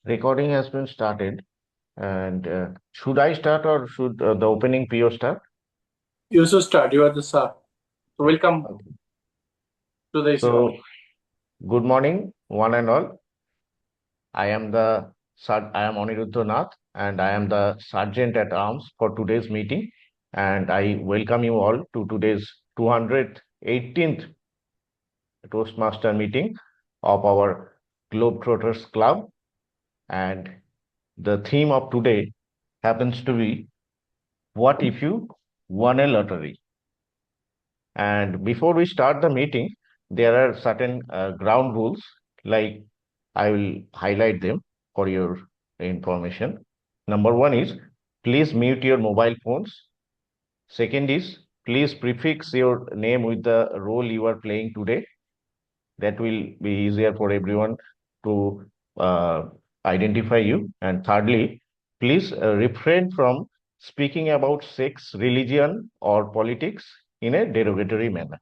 Recording has been started, and should I start or should the opening PO start? You should start. You are the star. So welcome Okay. to the So, good morning, one and all. I am Aniruddha Nath, and I am the Sergeant at Arms for today's meeting. And I welcome you all to today's 218th Toastmaster meeting of our Globetrotters Club. And the theme of today happens to be what if you won a lottery? And before we start the meeting, there are certain ground rules, like I will highlight them for your information. Number one is please mute your mobile phones. Second is please prefix your name with the role you are playing today. That will be easier for everyone to identify you. And thirdly, please refrain from speaking about sex, religion, or politics in a derogatory manner.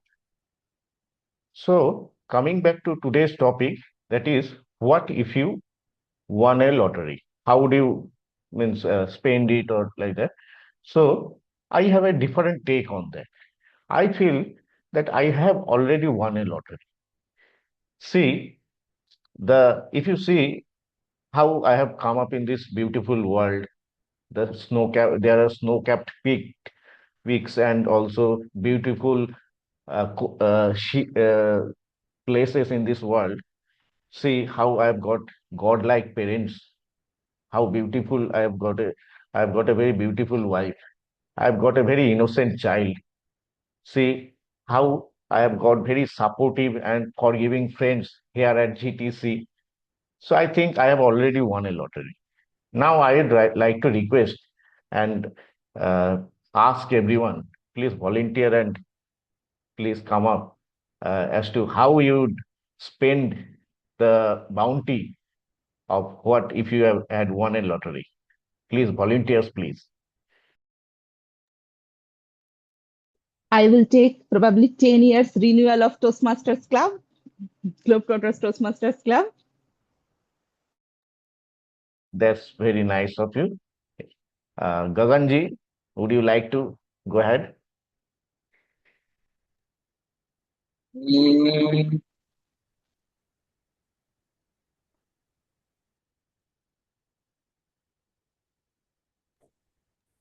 So, coming back to today's topic, that is, what if you won a lottery? How would you spend it or like that? So, I have a different take on that. I feel that I have already won a lottery. See, if you see how I have come up in this beautiful world, there are snow-capped peaks and also beautiful places in this world. See how I've got godlike parents, how beautiful I've got a very beautiful wife. I've got a very innocent child. See how I have got very supportive and forgiving friends here at GTC. So I think I have already won a lottery. Now I would like to request and uh, ask everyone, please volunteer and please come up as to how you would spend the bounty of what if you have had won a lottery. Please, volunteers, please. I will take probably 10 years renewal of Toastmasters Club, Globetrotters Toastmasters Club. That's very nice of you. Gaganji, would you like to go ahead? Mm,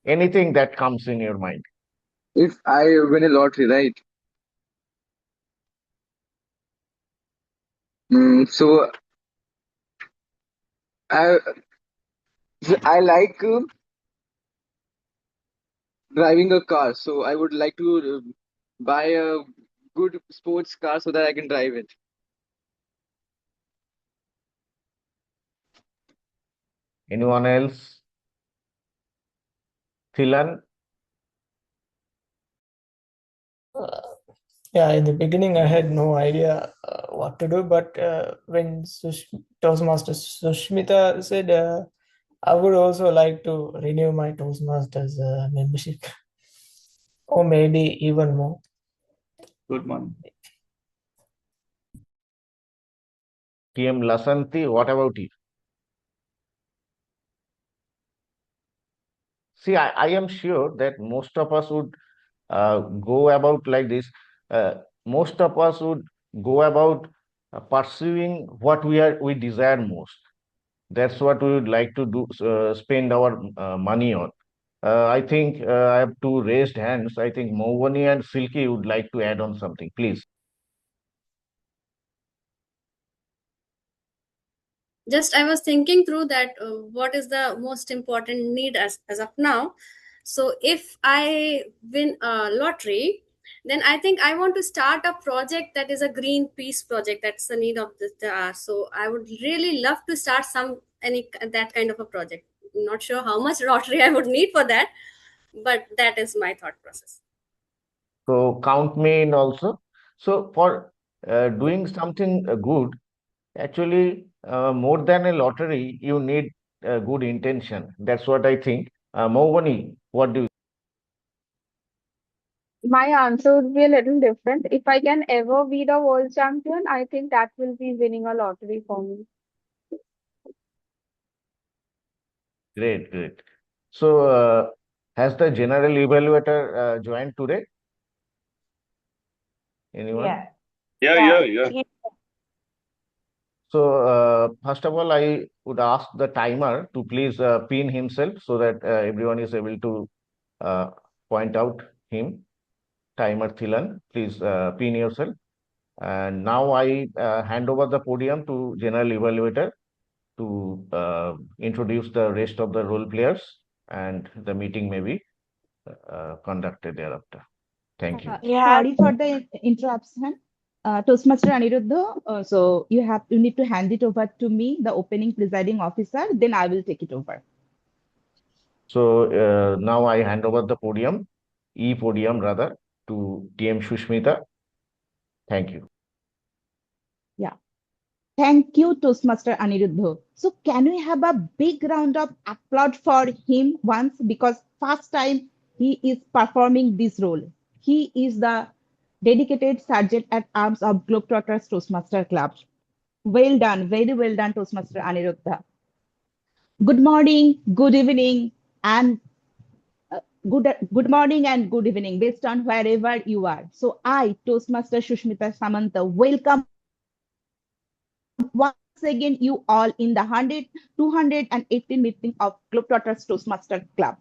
Anything that comes in your mind. if I win a lottery, right? So I I like driving a car. So I would like to buy a good sports car so that I can drive it. Anyone else? Thilan? Uh, yeah, in the beginning, I had no idea what to do, but when Toastmaster Sushmita said, I would also like to renew my Toastmasters membership, or maybe even more. Good morning. TM Lasanti, what about you? See, I am sure that most of us would go about like this. Uh, Most of us would go about pursuing what we desire most. That's what we would like to do, spend our money on. I think I have two raised hands. I think Mouvani and Silky would like to add on something, please. Just I was thinking through that what is the most important need as of now. So if I win a lottery, then I think I want to start a project that is a green peace project. That's the need of the hour. So I would really love to start any that kind of a project. I'm not sure how much lottery I would need for that, but that is my thought process. So count me in also. So for doing something good, actually, more than a lottery, you need good intention. That's what I think. Mouvani, what do you? My answer would be a little different. If I can ever be the world champion, I think that will be winning a lottery for me. Great, great. So, has the general evaluator joined today? Anyone? Yeah. So, first of all, I would ask the timer to please pin himself so that everyone is able to uh, point out him. Timer Thilan, please pin yourself. And now I hand over the podium to General Evaluator to introduce the rest of the role players, and the meeting may be conducted thereafter. Thank you. Sorry for the interruption. Toastmaster Aniruddha, so you need to hand it over to me, the opening presiding officer, then I will take it over. So now I hand over the podium, podium rather, to TM Shushmita. Thank you. Yeah. Thank you, Toastmaster Aniruddha. So can we have a big round of applause for him once, because first time he is performing this role. He is the dedicated sergeant at arms of Globetrotters Toastmaster Club. Well done, very well done, Toastmaster Aniruddha. Good morning, good evening, and good morning and good evening, based on wherever you are. So I, Toastmaster Shushmita Samanta, welcome once again you all in the 218 meeting of Globetrotters Toastmaster Club.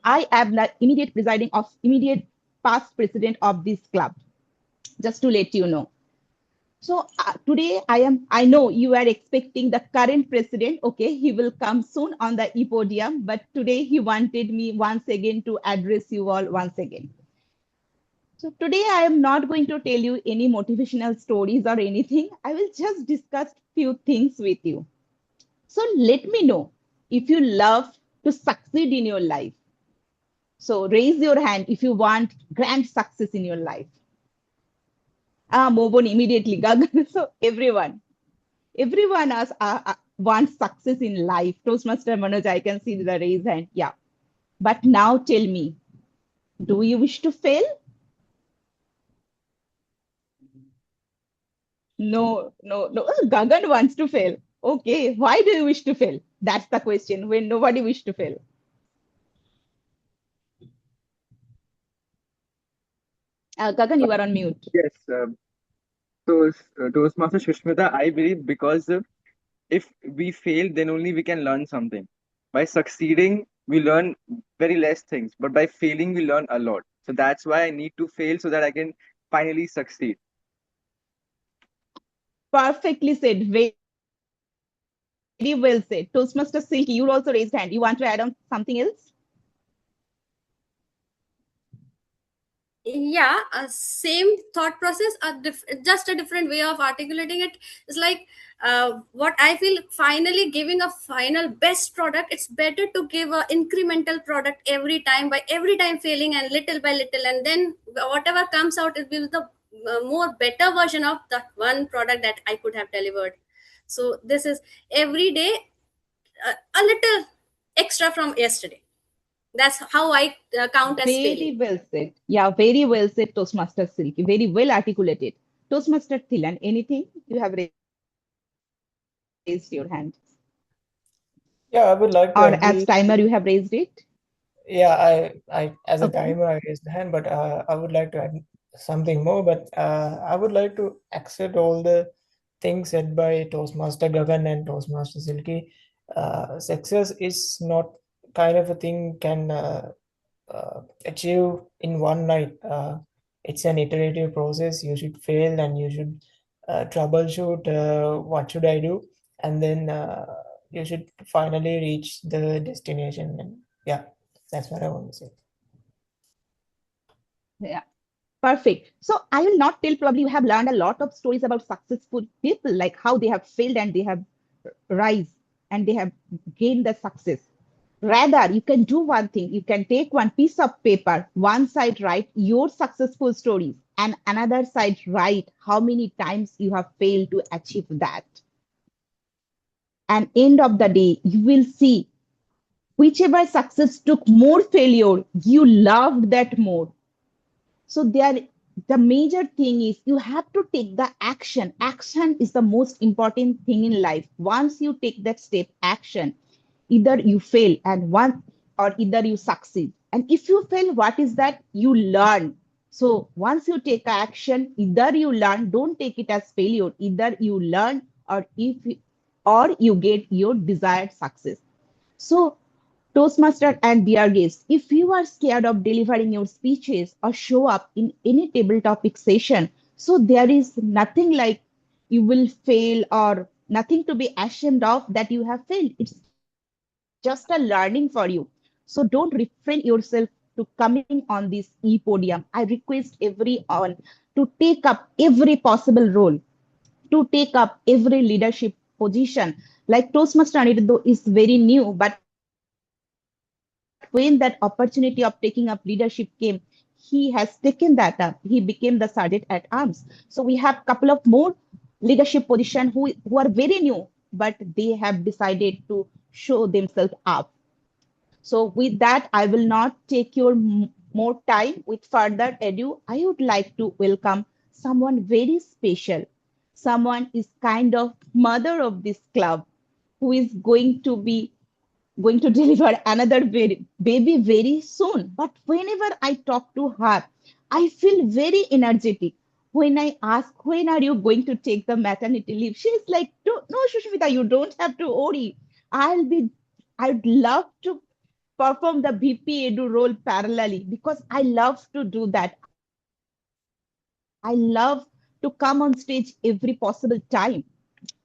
I am the immediate past president of this club, just to let you know. So today I know you are expecting the current president. Okay, he will come soon on the podium, but today he wanted me once again to address you all once again. So today I am not going to tell you any motivational stories or anything. I will just discuss few things with you. So let me know if you love to succeed in your life. So raise your hand if you want grand success in your life. Move on immediately, Gagan. So everyone wants success in life. Toastmaster Manoj, I can see the raise hand. Yeah. But now tell me, do you wish to fail? No. Gagan wants to fail. Okay. Why do you wish to fail? That's the question when nobody wish to fail. Gagan, you are on mute. Yes. Toastmaster Shushmita, I believe because if we fail, then only we can learn something. By succeeding, we learn very less things, but by failing, we learn a lot. So that's why I need to fail so that I can finally succeed. Perfectly said. Very well said. Toastmaster Silky, you also raised hand. You want to add on something else? Yeah, same thought process, just a different way of articulating it. It's like what I feel, finally giving a final best product, it's better to give a incremental product every time, by every time failing and little by little, and then whatever comes out, it will be the more better version of that one product that I could have delivered. So this is every day a little extra from yesterday. That's how I count as Very failing. well said. Yeah, very well said, Toastmaster Silky. Very well articulated. Toastmaster Thilan, anything? You have raised your hand. Yeah, I would like to Or agree. as timer, you have raised it? Yeah, I as a Okay. timer, I raised the hand, but I would like to add something more. But I would like to accept all the things said by Toastmaster Gagan and Toastmaster Silky. Success is not kind of a thing can achieve in one night. It's an iterative process. You should fail and you should troubleshoot what should I do, and then you should finally reach the destination. And yeah, that's what I want to say. Yeah. Perfect. So I will not tell, probably you have learned a lot of stories about successful people, like how they have failed and they have rise and they have gained the success. Rather, you can do one thing. You can take one piece of paper, one side write your successful stories, and another side write how many times you have failed to achieve that. And end of the day, you will see whichever success took more failure, you loved that more. So the major thing is you have to take the action. Action is the most important thing in life. Once you take that step, action, either you fail and one, or either you succeed. And if you fail, what is that? You learn. So once you take action, either you learn, don't take it as failure. Either you learn, or you get your desired success. So, Toastmaster and dear guests, if you are scared of delivering your speeches or show up in any table topic session, so there is nothing like you will fail or nothing to be ashamed of that you have failed. It's just a learning for you. So don't refrain yourself to coming on this e-podium. I request everyone to take up every possible role, to take up every leadership position. Like Toastmaster Aniruddha is very new, but when that opportunity of taking up leadership came, he has taken that up. He became the sergeant at arms. So we have couple of more leadership position who are very new, but they have decided to show themselves up. So with that, I will not take your more time. With further ado, I would like to welcome someone very special. Someone is kind of mother of this club, who is going to deliver another baby very soon. But whenever I talk to her, I feel very energetic. When I ask, when are you going to take the maternity leave? She's like, no, Shushmita, you don't have to worry. I'd love to perform the VP Edu role parallelly because I love to do that. I love to come on stage every possible time.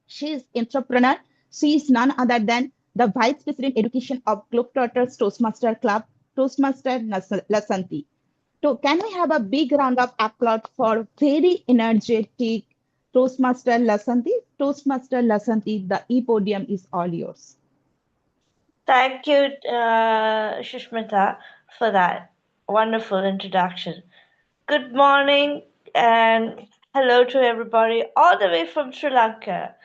She is entrepreneur. She is none other than the Vice President Education of Globetrotters Toastmaster Club, Toastmaster Lasanti. So can we have a big round of applause for very energetic Toastmaster Lasanti? Toastmaster Lasanti, the e-podium is all yours. Thank you, Shushmita, for that wonderful introduction. Good morning and hello to everybody all the way from Sri Lanka.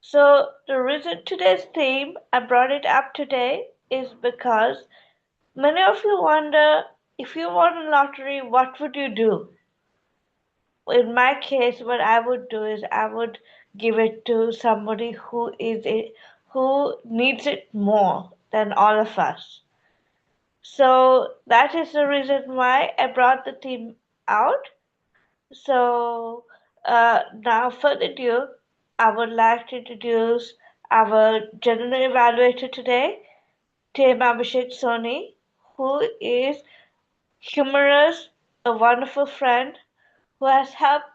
So, the reason today's theme, I brought it up today, is because many of you wonder, if you won a lottery, what would you do? In my case, what I would do is I would give it to somebody who needs it more than all of us. So that is the reason why I brought the theme out. So now further ado, I would like to introduce our general evaluator today, Tim Abhishek Soni, who is humorous, a wonderful friend who has helped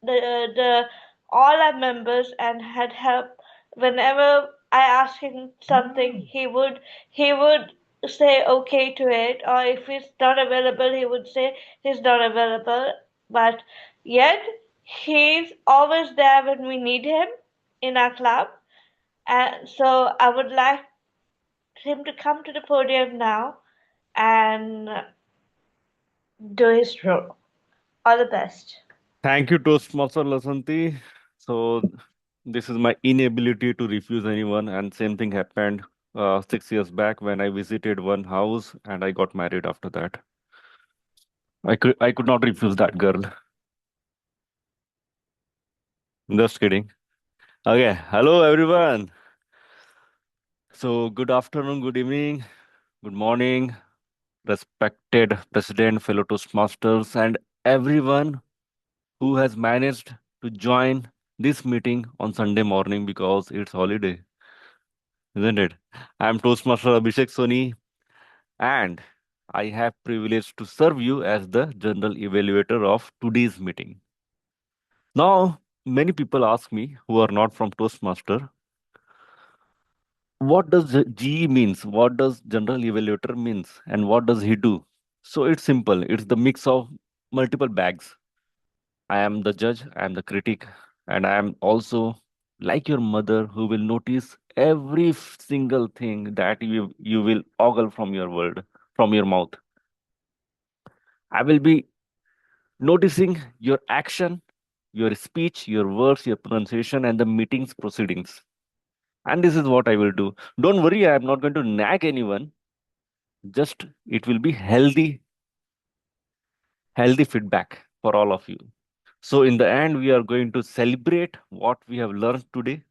the all our members and had helped whenever I asked him something, he would say okay to it, or if he's not available, he would say he's not available. But yet he's always there when we need him in our club. And so I would like him to come to the podium now and do his role. All the best. Thank you, Toastmaster Lasanti. So, this is my inability to refuse anyone, and same thing happened 6 years back when I visited one house and I got married after that. I could not refuse that girl. Just kidding. Okay, hello everyone. So, good afternoon, good evening, good morning, respected President, fellow Toastmasters, and everyone who has managed to join this meeting on Sunday morning because it's holiday, isn't it? I'm Toastmaster Abhishek Soni, and I have privilege to serve you as the general evaluator of today's meeting. Now, many people ask me who are not from Toastmaster, what does GE means? What does general evaluator means? And what does he do? So it's simple. It's the mix of multiple bags. I am the judge, I am the critic, and I am also like your mother who will notice every single thing that you will ogle from your word, from your mouth. I will be noticing your action, your speech, your words, your pronunciation, and the meeting's proceedings. And this is what I will do. Don't worry, I am not going to nag anyone. Just it will be healthy feedback for all of you. So in the end, we are going to celebrate what we have learned today.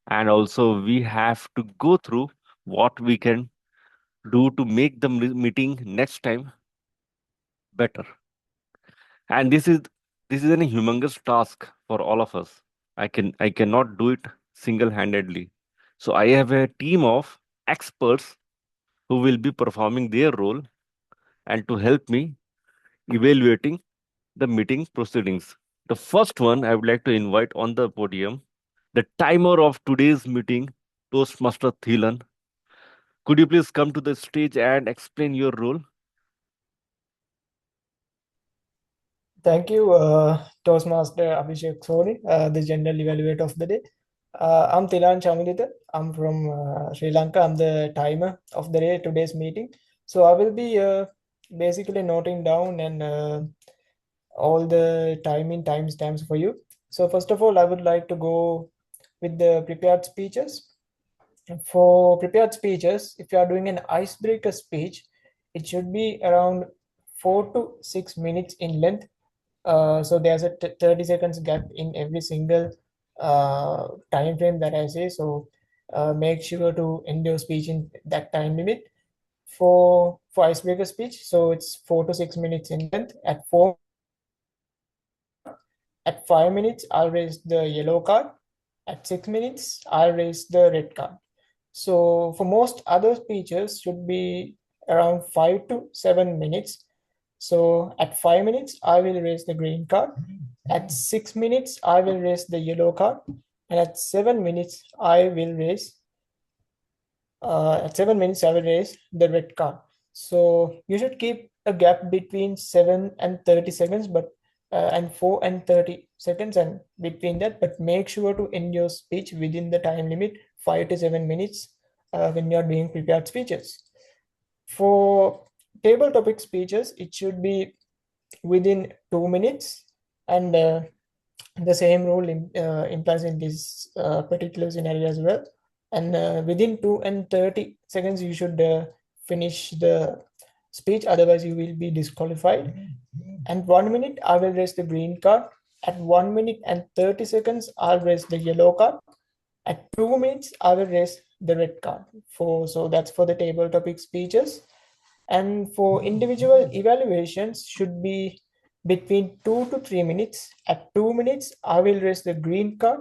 And also we have to go through what we can do to make the meeting next time better. And this is a humongous task for all of us. I cannot do it single-handedly. So I have a team of experts who will be performing their role and to help me evaluating the meeting proceedings. The first one I would like to invite on the podium, the timer of today's meeting, Toastmaster Thilan. Could you please come to the stage and explain your role? Thank you, Toastmaster Abhishek Soni, the general evaluator of the day. I'm Thilan Chamudita. I'm from Sri Lanka. I'm the timer of the day, today's meeting. So I will be basically noting down and all the timestamps for you. So first of all, I would like to go with the prepared speeches. For prepared speeches, if you are doing an icebreaker speech, it should be around 4 to 6 minutes in length. So there's a 30 seconds gap in every single time frame that I say. So make sure to end your speech in that time limit. For icebreaker speech, so it's 4 to 6 minutes in length. At 5 minutes, I'll raise the yellow card. At 6 minutes, I'll raise the red card. So for most other speeches should be around 5 to 7 minutes. So at 5 minutes, I will raise the green card. At 6 minutes, I will raise the yellow card. And at 7 minutes, I will raise the red card. So you should keep a gap between 7 and 30 seconds, but and 4 and 30 seconds and between that, but make sure to end your speech within the time limit 5 to 7 minutes when you're doing prepared speeches. For table topic speeches, it should be within 2 minutes, and the same rule implies in this particular scenario as well. And within 2 and 30 seconds, you should finish the speech, otherwise you will be disqualified. And 1 minute, I will raise the green card. At 1 minute and 30 seconds, I'll raise the yellow card. At 2 minutes, I will raise the red card. So that's for the table topic speeches. And for individual evaluations should be between 2 to 3 minutes. At 2 minutes, I will raise the green card.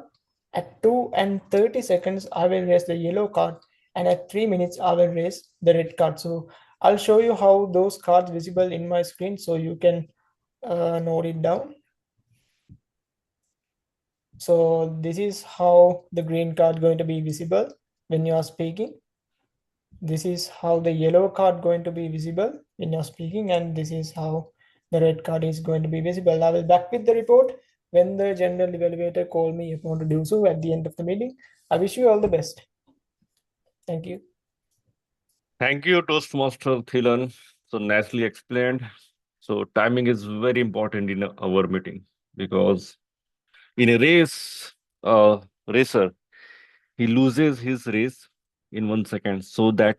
At 2 and 30 seconds, I will raise the yellow card. And at 3 minutes, I will raise the red card. So I'll show you how those cards visible in my screen so you can note it down. So this is how the green card going to be visible when you are speaking. This is how the yellow card going to be visible when you're speaking, and this is how the red card is going to be visible. I will back with the report when the general evaluator call me upon to do so at the end of the meeting. I wish you all the best. Thank you. Thank you, Toastmaster Thilan. So nicely explained. So timing is very important in our meeting because in a race, racer, he loses his race in 1 second so that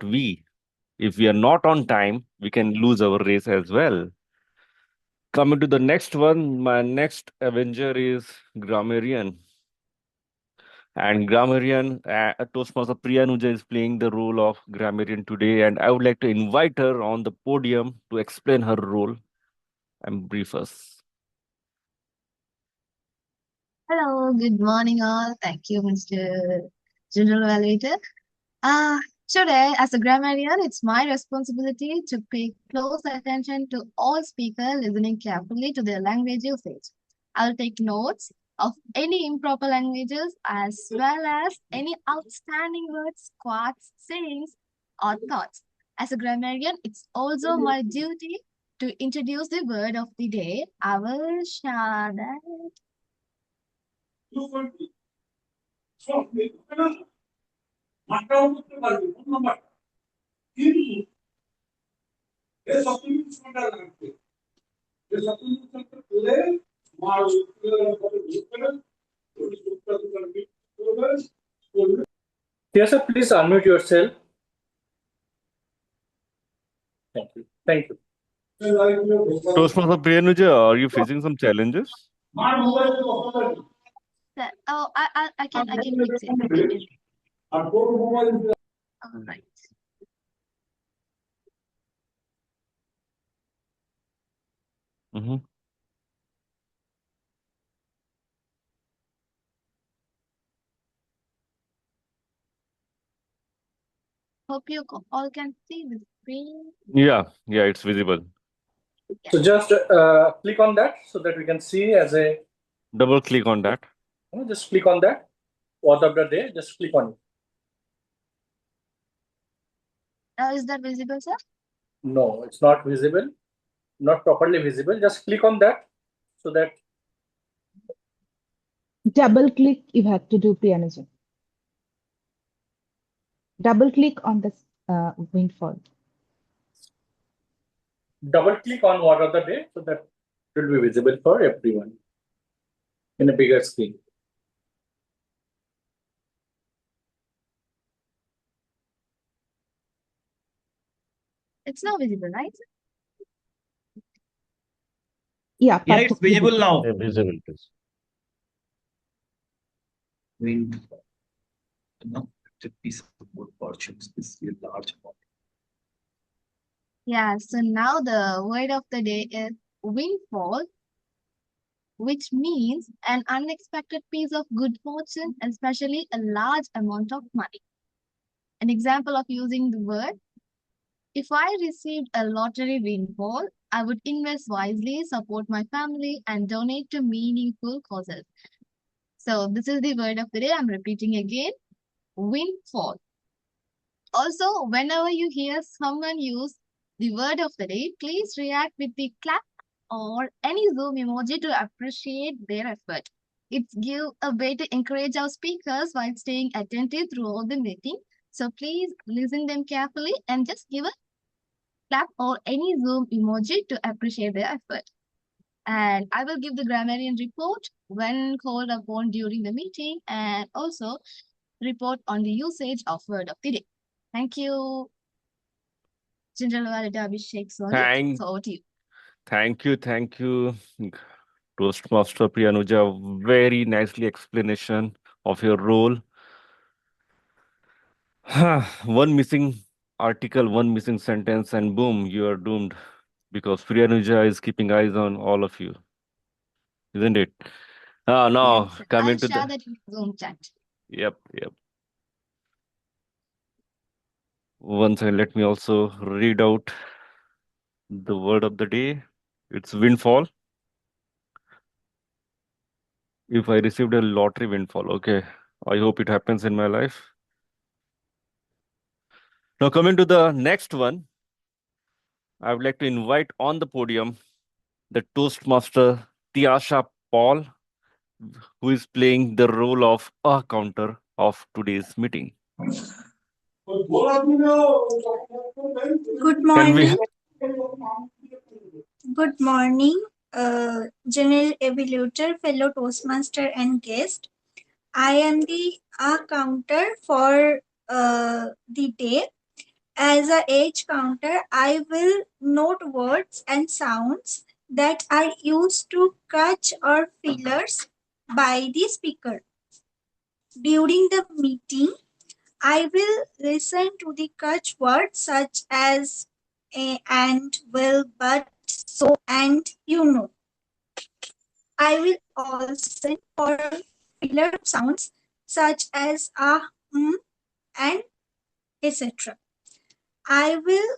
if we are not on time, we can lose our race as well. Coming to the next one, my next Avenger is Grammarian. And Grammarian, Toastmaster Priyanuja is playing the role of Grammarian today. And I would like to invite her on the podium to explain her role and brief us. Hello, good morning all. Thank you, Mr. General Evaluator. Today, as a grammarian, it's my responsibility to pay close attention to all speakers listening carefully to their language usage. I'll take notes of any improper languages as well as any outstanding words, quotes, sayings, or thoughts. As a grammarian, it's also my duty to introduce the word of the day. I will share that. Yes, sir, please unmute yourself. Thank you. Thank you. Toastmaster Priyanuja, are you facing some challenges? Oh, I can fix it. All right. Mhm. Hope you all can see the screen. Yeah, it's visible. So just click on that so that we can see as a, Double click on that. just click on that. Word of the day, just click on it. Is that visible, sir? No, it's not visible, not properly visible. Just click on that so that Double click you have to do, Priyanuja. Double click on the windfall. double click on word of the day so that it will be visible for everyone in a bigger screen. It's not visible, right? Yeah, Yeah, it's perfectly visible now. Yeah, visible, please. Wind, it's a piece of good fortunes. This is a large amount. Yeah, so now the word of the day is windfall, which means an unexpected piece of good fortune, especially a large amount of money. An example of using the word: if I received a lottery windfall, I would invest wisely, support my family, and donate to meaningful causes. So, this is the word of the day. I'm repeating again: windfall. Also, whenever you hear someone use the word of the day, please react with the clap or any Zoom emoji to appreciate their effort. It's give a way to encourage our speakers while staying attentive throughout the meeting. So please listen them carefully and just give a clap or any Zoom emoji to appreciate their effort. And I will give the grammarian report when called upon during the meeting and also report on the usage of word of the day. Thank you. General Valida Abhishek Soni. Thank, So over to you. thank you, Toastmaster Priyanuja. Very nicely explanation of your role. One missing article, one missing sentence, and boom, you are doomed because Priyanuja is keeping eyes on all of you, isn't it? Now Yes, coming I'll to share the that in Zoom chat. yep. One second, let me also read out the word of the day. It's windfall. If I received a lottery windfall, okay. I hope it happens in my life. Now, coming to the next one, I would like to invite on the podium the Toastmaster Tiasha Paul, who is playing the role of a counter of today's meeting. Good Can we? morning. Good morning, General Evaluator, fellow Toastmaster, and guest. I am the counter for the day. As a age counter, I will note words and sounds that are used to catch or fillers by the speaker. During the meeting, I will listen to the catch words such as and, will, but, so, and, you know. I will also listen for filler sounds such as and etc. I will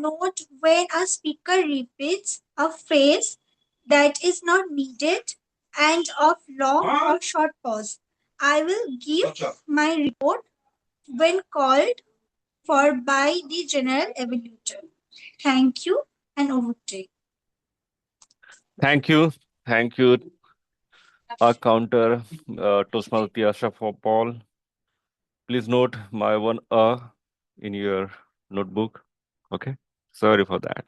note when a speaker repeats a phrase that is not needed and of long or short pause. I will give my report when called for by the general evaluator. Thank you and over to you. Thank you. Thank you, a counter, Toastmaster Tiasha Paul. Please note my one in your notebook. Okay. Sorry for that.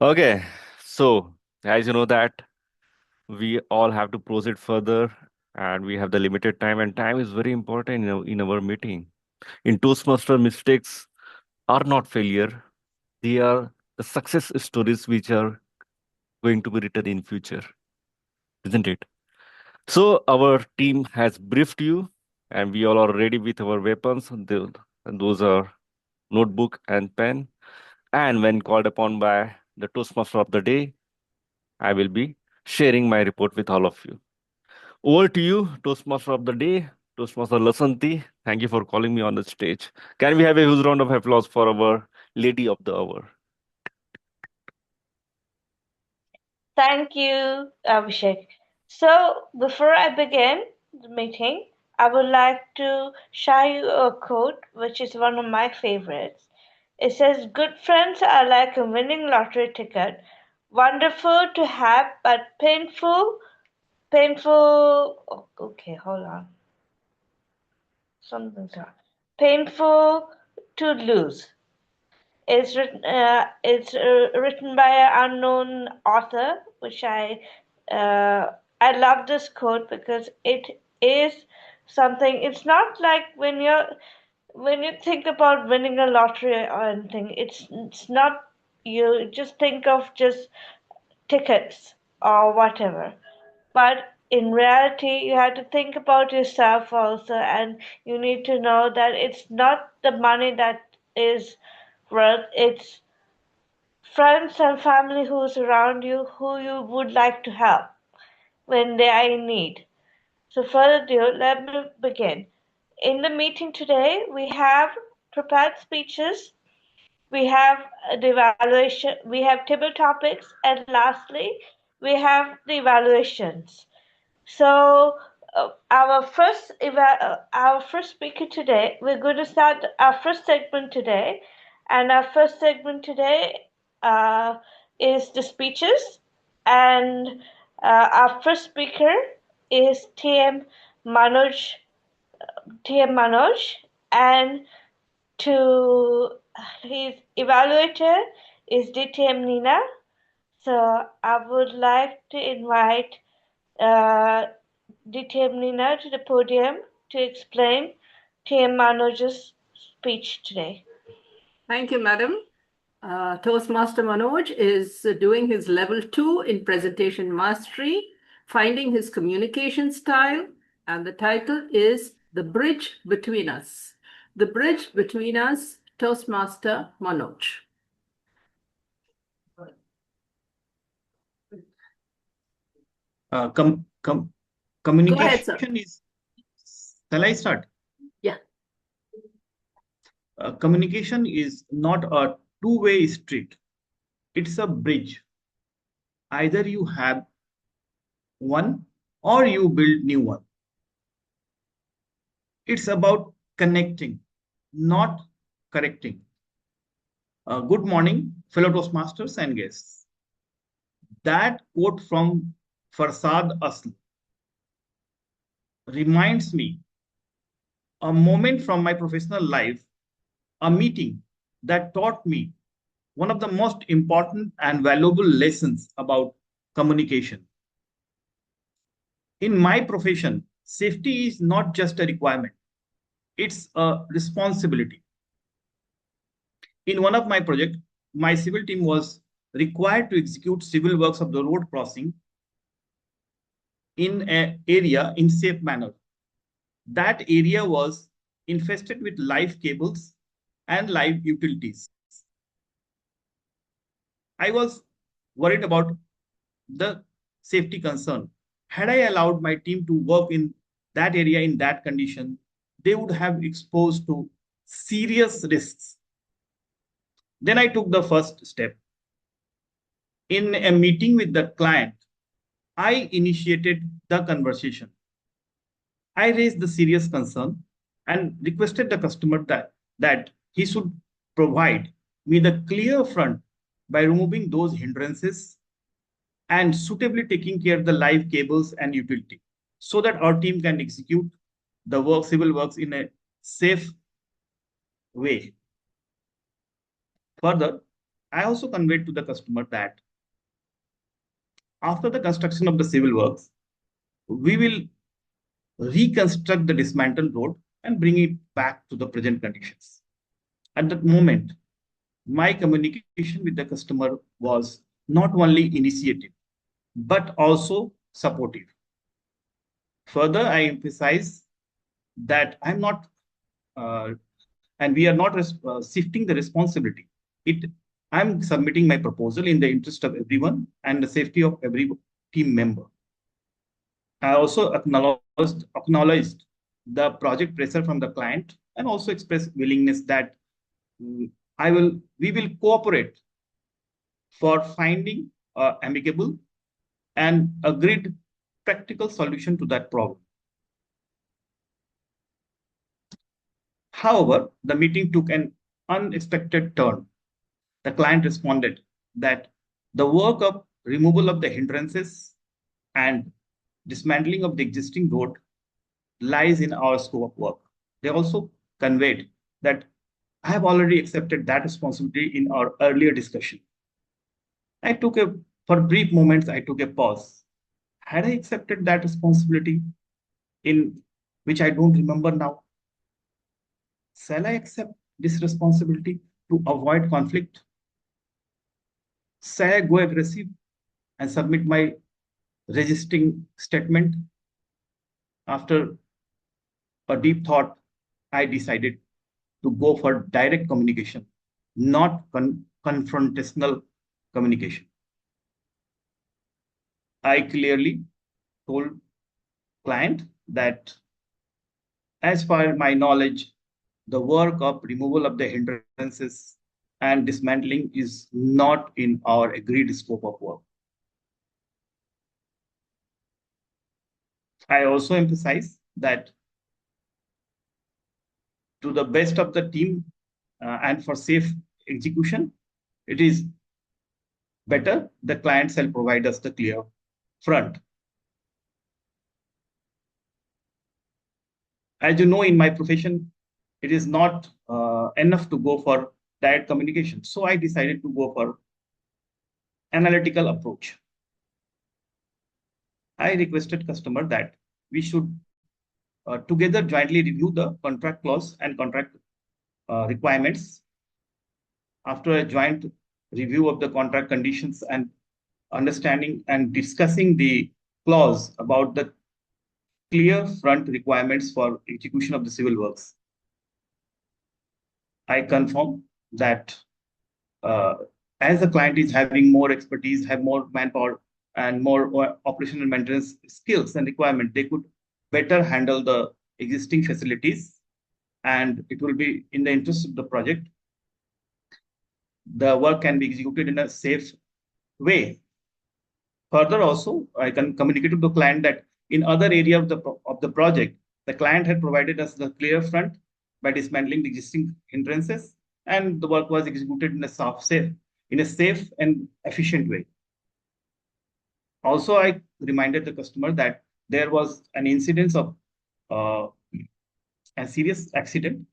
Okay. So, as you know that we all have to proceed further and we have the limited time, and time is very important in our meeting. In Toastmaster, mistakes are not failure. They are the success stories which are going to be written in future, isn't it? So our team has briefed you and we all are ready with our weapons. And those are notebook and pen. And when called upon by the Toastmaster of the day, I will be sharing my report with all of you. Over to you, Toastmaster of the day, Toastmaster Lasanti. Thank you for calling me on the stage. Can we have a huge round of applause for our Lady of the Hour? Thank you, Abhishek. So, before I begin the meeting, I would like to share you a quote which is one of my favorites. It says, "Good friends are like a winning lottery ticket, wonderful to have, but painful. Okay, hold on. Something's wrong. Painful to lose." It's written by an unknown author, which I love this quote because it is something. It's not like when you think about winning a lottery or anything. It's not, you just think of just tickets or whatever. But in reality, you have to think about yourself also, and you need to know that it's not the money that is worth, it's friends and family who's around you who you would like to help when they are in need. So, further ado, let me begin. In the meeting today, we have prepared speeches, we have the evaluation, we have table topics, and lastly, we have the evaluations. So, our first speaker today, we're going to start our first segment today, and our first segment today uh, is the speeches, and our first speaker is Manoj, TM Manoj, and to his evaluator is DTM Nina. So I would like to invite uh, DTM Nina to the podium to explain TM Manoj's speech today. Thank you, Madam. Toastmaster Manoj is doing his level 2 in presentation mastery, finding his communication style, and the title is The Bridge Between Us. The Bridge Between Us, Toastmaster Manoj. Communication is. Shall I start? Yeah. Communication is not a two-way street. It's a bridge. Either you have one or you build new one. It's about connecting, not correcting. Good morning, fellow Toastmasters and guests. That quote from Farsad Asl reminds me a moment from my professional life, a meeting that taught me one of the most important and valuable lessons about communication. In my profession, safety is not just a requirement, it's a responsibility. In one of my projects, my civil team was required to execute civil works of the road crossing in an area in safe manner. That area was infested with live cables and live utilities. I was worried about the safety concern. Had I allowed my team to work in that area in that condition, they would have exposed to serious risks. Then I took the first step. In a meeting with the client, I initiated the conversation. I raised the serious concern and requested the customer that he should provide me the clear front by removing those hindrances and suitably taking care of the live cables and utility so that our team can execute the work, civil works in a safe way. Further, I also conveyed to the customer that after the construction of the civil works, we will reconstruct the dismantled road and bring it back to the present conditions. At that moment, my communication with the customer was not only initiative, but also supportive. Further, I emphasize that I'm not, and we are not shifting the responsibility. It I'm submitting my proposal in the interest of everyone and the safety of every team member. I also acknowledged the project pressure from the client and also expressed willingness that we will cooperate for finding amicable and agreed practical solution to that problem. However, the meeting took an unexpected turn. The client responded that the work of removal of the hindrances and dismantling of the existing road lies in our scope of work. They also conveyed that I have already accepted that responsibility in our earlier discussion. For brief moments, I took a pause. Had I accepted that responsibility in which I don't remember now? Shall I accept this responsibility to avoid conflict? Shall I go aggressive and submit my resisting statement? After a deep thought, I decided to go for direct communication, not confrontational communication. I clearly told client that as far as my knowledge, the work of removal of the hindrances and dismantling is not in our agreed scope of work. I also emphasize that to the best of the team and for safe execution, it is better the client shall provide us the clear front. As you know, in my profession, it is not enough to go for direct communication. So I decided to go for analytical approach. I requested customer that we should together jointly review the contract clause and contract requirements. After a joint review of the contract conditions and understanding and discussing the clause about the clear front requirements for execution of the civil works, I confirm that as the client is having more expertise, have more manpower and more operational maintenance skills and requirement, they could better handle the existing facilities, and it will be in the interest of the project. The work can be executed in a safe way. Further, also, I can communicate to the client that in other area of the project, the client had provided us the clear front by dismantling the existing hindrances, and the work was executed in a safe and efficient way. Also, I reminded the customer that there was an incidence of a serious accident,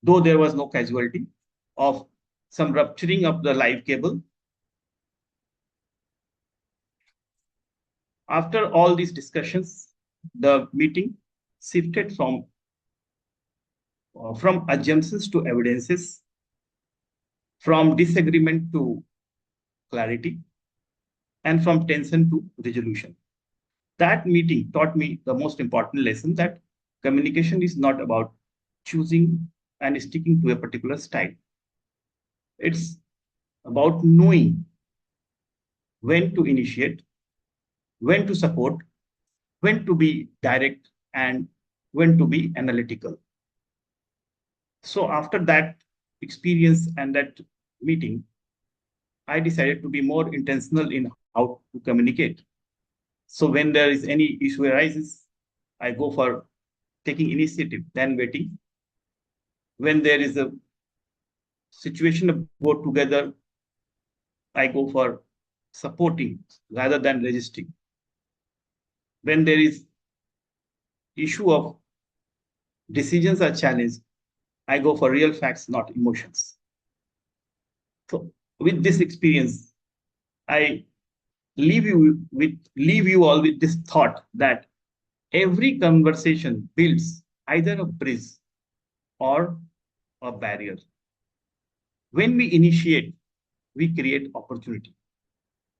though there was no casualty, of some rupturing of the live cable. After all these discussions, the meeting shifted from assumptions to evidences, from disagreement to clarity, and from tension to resolution. That meeting taught me the most important lesson, that communication is not about choosing and sticking to a particular style. It's about knowing when to initiate, when to support, when to be direct, and when to be analytical. So after that experience and that meeting, I decided to be more intentional in how to communicate. So when there is any issue arises, I go for taking initiative than waiting. When there is a situation of both together, I go for supporting rather than resisting. When there is issue of decisions are challenged, I go for real facts, not emotions. So with this experience, I leave you all with this thought that every conversation builds either a bridge or a barrier. When we initiate, we create opportunity.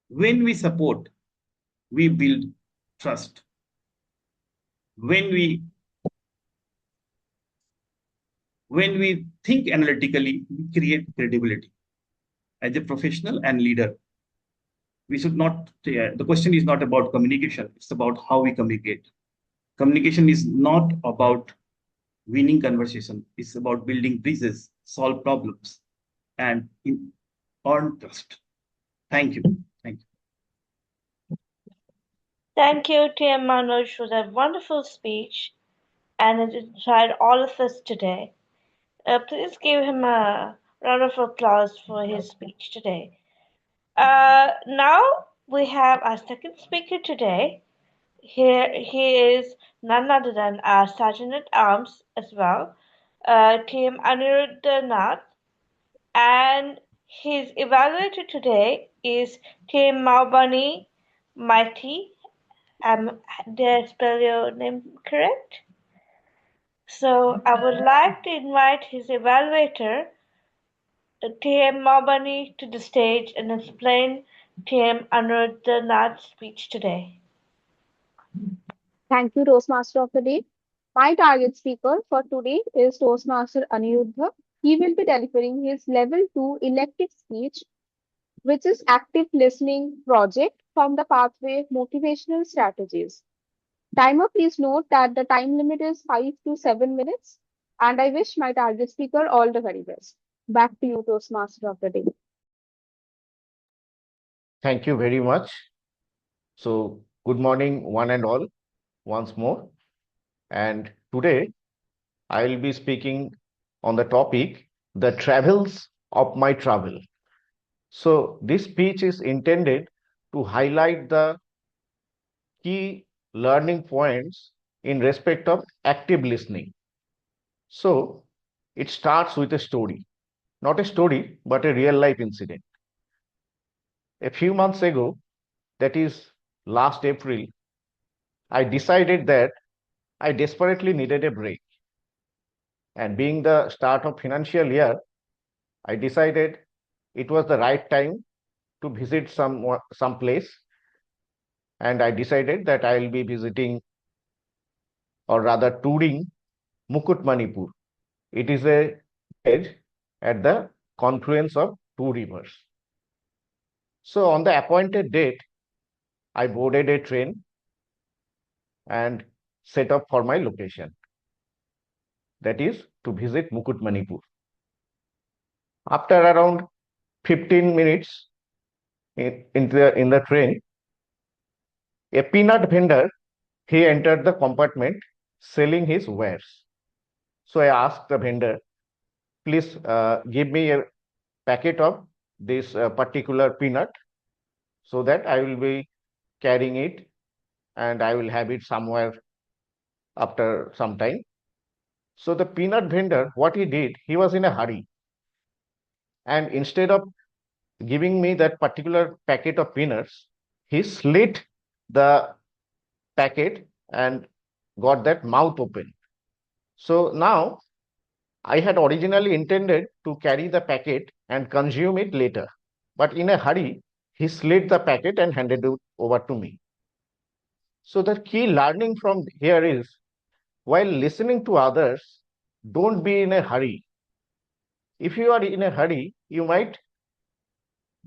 When we support, we build trust. When we think analytically, we create credibility. as a professional and leader. We should not, the question is not about communication, it's about how we communicate. Communication is not about winning conversation, it's about building bridges, solve problems, and earn trust. Thank you. Thank you. Thank you, TM Manoj, for that wonderful speech, and it inspired all of us today. Please give him a round of applause for his speech today. Now we have our second speaker today. Here he is none other than our Sergeant at Arms as well, Team Aniruddha, and his evaluator today is Team Maubani Mighty. Did I spell your name correct? So I would like to invite his evaluator, TM Maubani, to the stage and explain TM Aniruddha speech today. Thank you, Toastmaster of the Day. My target speaker for today is Toastmaster Aniruddha. He will be delivering his Level 2 elective speech, which is Active Listening Project from the Pathway Motivational Strategies. Timer, please note that the time limit is 5 to 7 minutes, and I wish my target speaker all the very best. Back to you, Toastmaster of the Day. Thank you very much. So, good morning, one and all, once more. And today I will be speaking on the topic, the travels of my travel. So, this speech is intended to highlight the key learning points in respect of active listening. So, it starts with a story, not a story, but a real life incident. A few months ago, that is last April, I decided that I desperately needed a break. And being the start of financial year, I decided it was the right time to visit some place. And I decided that I will be visiting, or rather touring, Mukutmanipur. It is a village at the confluence of two rivers. So on the appointed date, I boarded a train and set up for my location. That is to visit Mukutmanipur. After around 15 minutes in the train, a peanut vendor, he entered the compartment selling his wares. So I asked the vendor, please give me a packet of this particular peanut so that I will be carrying it and I will have it somewhere after some time. So the peanut vendor, what he did, he was in a hurry. And instead of giving me that particular packet of peanuts, he slit the packet and got that mouth open. So now I had originally intended to carry the packet and consume it later. But in a hurry, he slit the packet and handed it over to me. So the key learning from here is, while listening to others, don't be in a hurry. If you are in a hurry, you might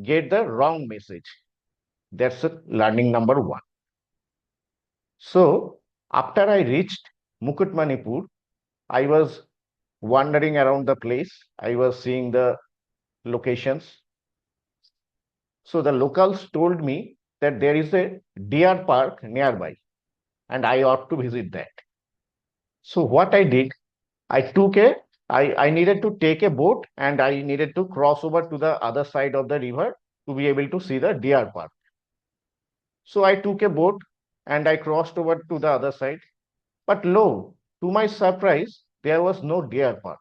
get the wrong message. That's learning number one. So after I reached Mukutmanipur, I was wandering around the place. I was seeing the locations. So the locals told me that there is a deer park nearby and I ought to visit that. So what I did, I needed to take a boat and I needed to cross over to the other side of the river to be able to see the deer park. So I took a boat and I crossed over to the other side. But lo, to my surprise, there was no deer park.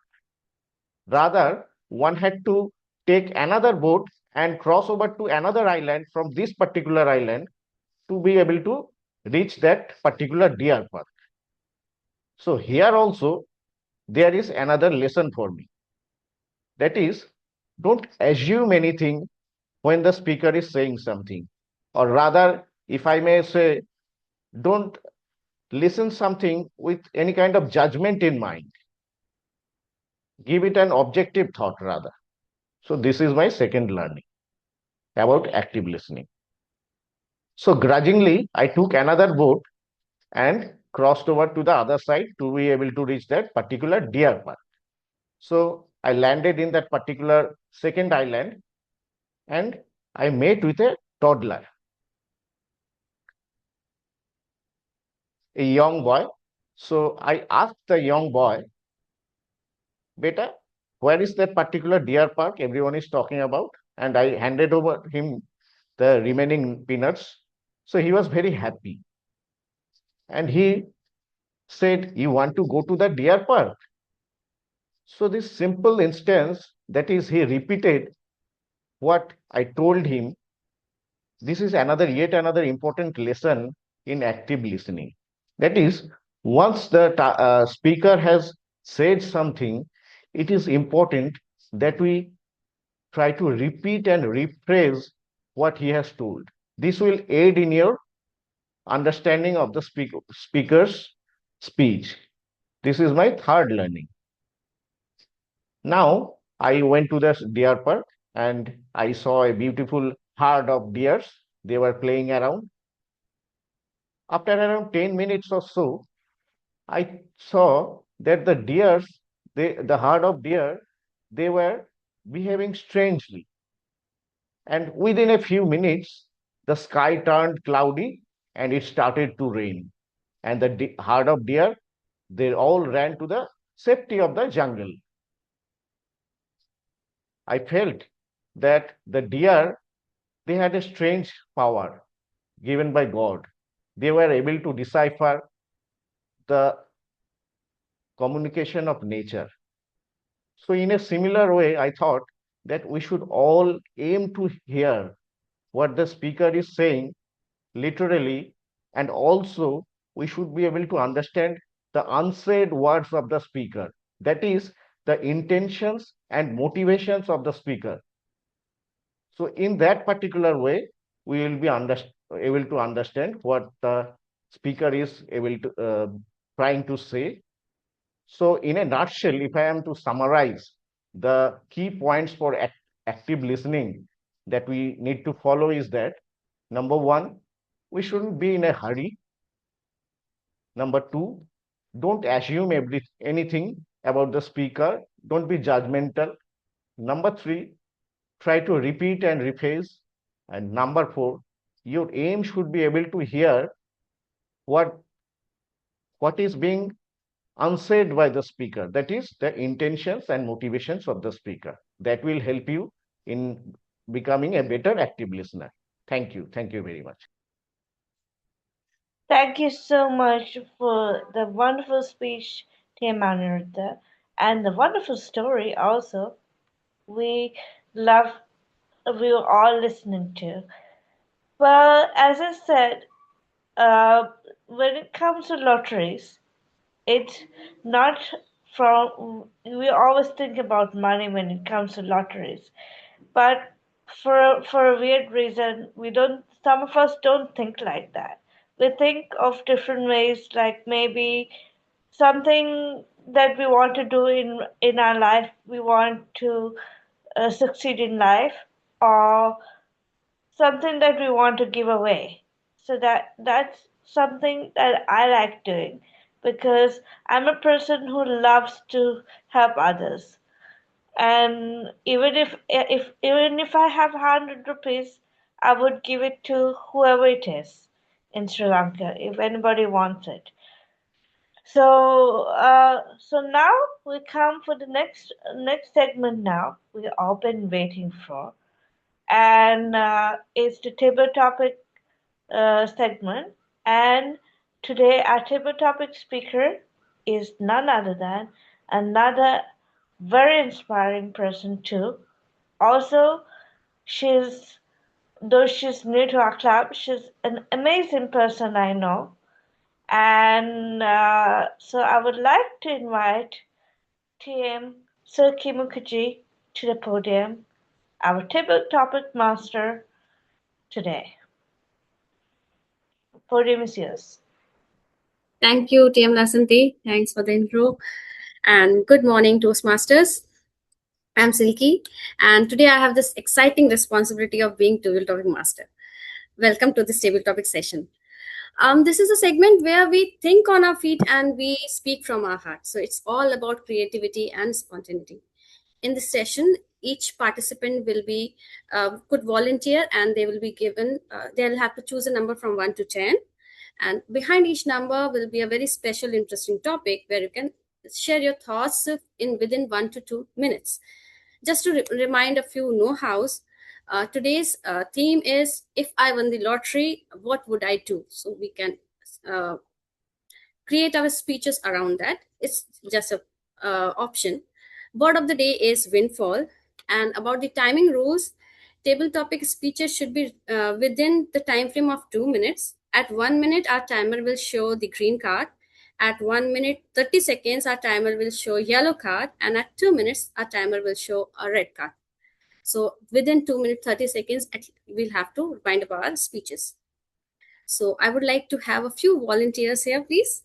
Rather, one had to take another boat and cross over to another island from this particular island to be able to reach that particular deer park. So here also, there is another lesson for me. That is, don't assume anything when the speaker is saying something. Or rather, if I may say, don't listen something with any kind of judgment in mind. Give it an objective thought rather. So this is my second learning about active listening. So grudgingly, I took another boat and crossed over to the other side to be able to reach that particular deer park. So I landed in that particular second island and I met with a toddler, a young boy. So I asked the young boy, Beta, where is that particular deer park everyone is talking about? And I handed over him the remaining peanuts. So he was very happy. And he said, you want to go to the deer park? So this simple instance, that is, he repeated what I told him. This is yet another important lesson in active listening. That is, once the speaker has said something, it is important that we try to repeat and rephrase what he has told. This will aid in your understanding of the speaker's speech. This is my third learning. Now, I went to the deer park and I saw a beautiful herd of deers. They were playing around. After around 10 minutes or so, I saw that the deers, the herd of deer, they were behaving strangely. And within a few minutes, the sky turned cloudy and it started to rain. And the herd of deer, they all ran to the safety of the jungle. I felt that the deer, they had a strange power given by God. They were able to decipher the communication of nature. So, in a similar way, I thought that we should all aim to hear what the speaker is saying literally, and also we should be able to understand the unsaid words of the speaker. That is, the intentions and motivations of the speaker. So, in that particular way, we will be able to understand what the speaker is trying to say. So, in a nutshell, if I am to summarize the key points for active listening that we need to follow is that number one, we shouldn't be in a hurry. Number two, don't assume anything about the speaker. Don't be judgmental. Number three, try to repeat and rephrase. And number four, your aim should be able to hear what is being unsaid by the speaker. That is the intentions and motivations of the speaker. That will help you in becoming a better active listener. Thank you. Thank you very much. Thank you so much for the wonderful speech, Tim Aniruddha, and the wonderful story also. We love, we were all listening to. Well, as I said, when it comes to lotteries, it's not we always think about money when it comes to lotteries, but for a weird reason, we don't. Some of us don't think like that. We think of different ways, like maybe something that we want to do in our life. We want to succeed in life, or something that we want to give away. So that's something that I like doing because I'm a person who loves to help others. And even if I have 100 rupees, I would give it to whoever it is in Sri Lanka if anybody wants it. So now we come for the next segment. Now we all been waiting for, and it's the table topic segment. And today, our table topic speaker is none other than another very inspiring person, too. Also, she's though she's new to our club, she's an amazing person I know. And so I would like to invite TM Silky Mukherjee to the podium, our table topic master today. Podium is yours. Thank you, TM Lasanti. Thanks for the intro. And good morning, Toastmasters. I'm Silky, and today I have this exciting responsibility of being table topic master. Welcome to this table topic session. This is a segment where we think on our feet and we speak from our heart. So it's all about creativity and spontaneity. In this session, each participant will be could volunteer, and they will be given. They'll have to choose a number from 1 to 10, and behind each number will be a very special, interesting topic where you can share your thoughts in within 1 to 2 minutes. Just to remind a few know-hows, today's theme is if I won the lottery, what would I do? So we can uh, create our speeches around that. It's just a option. Word of the day is windfall. And about the timing rules, table topic speeches should be within the time frame of 2 minutes. At 1 minute, our timer will show the green card. At 1 minute 30 seconds, our timer will show yellow card, and at 2 minutes, our timer will show a red card. So within 2 minutes 30 seconds, we'll have to wind up our speeches. So I would like to have a few volunteers here, please.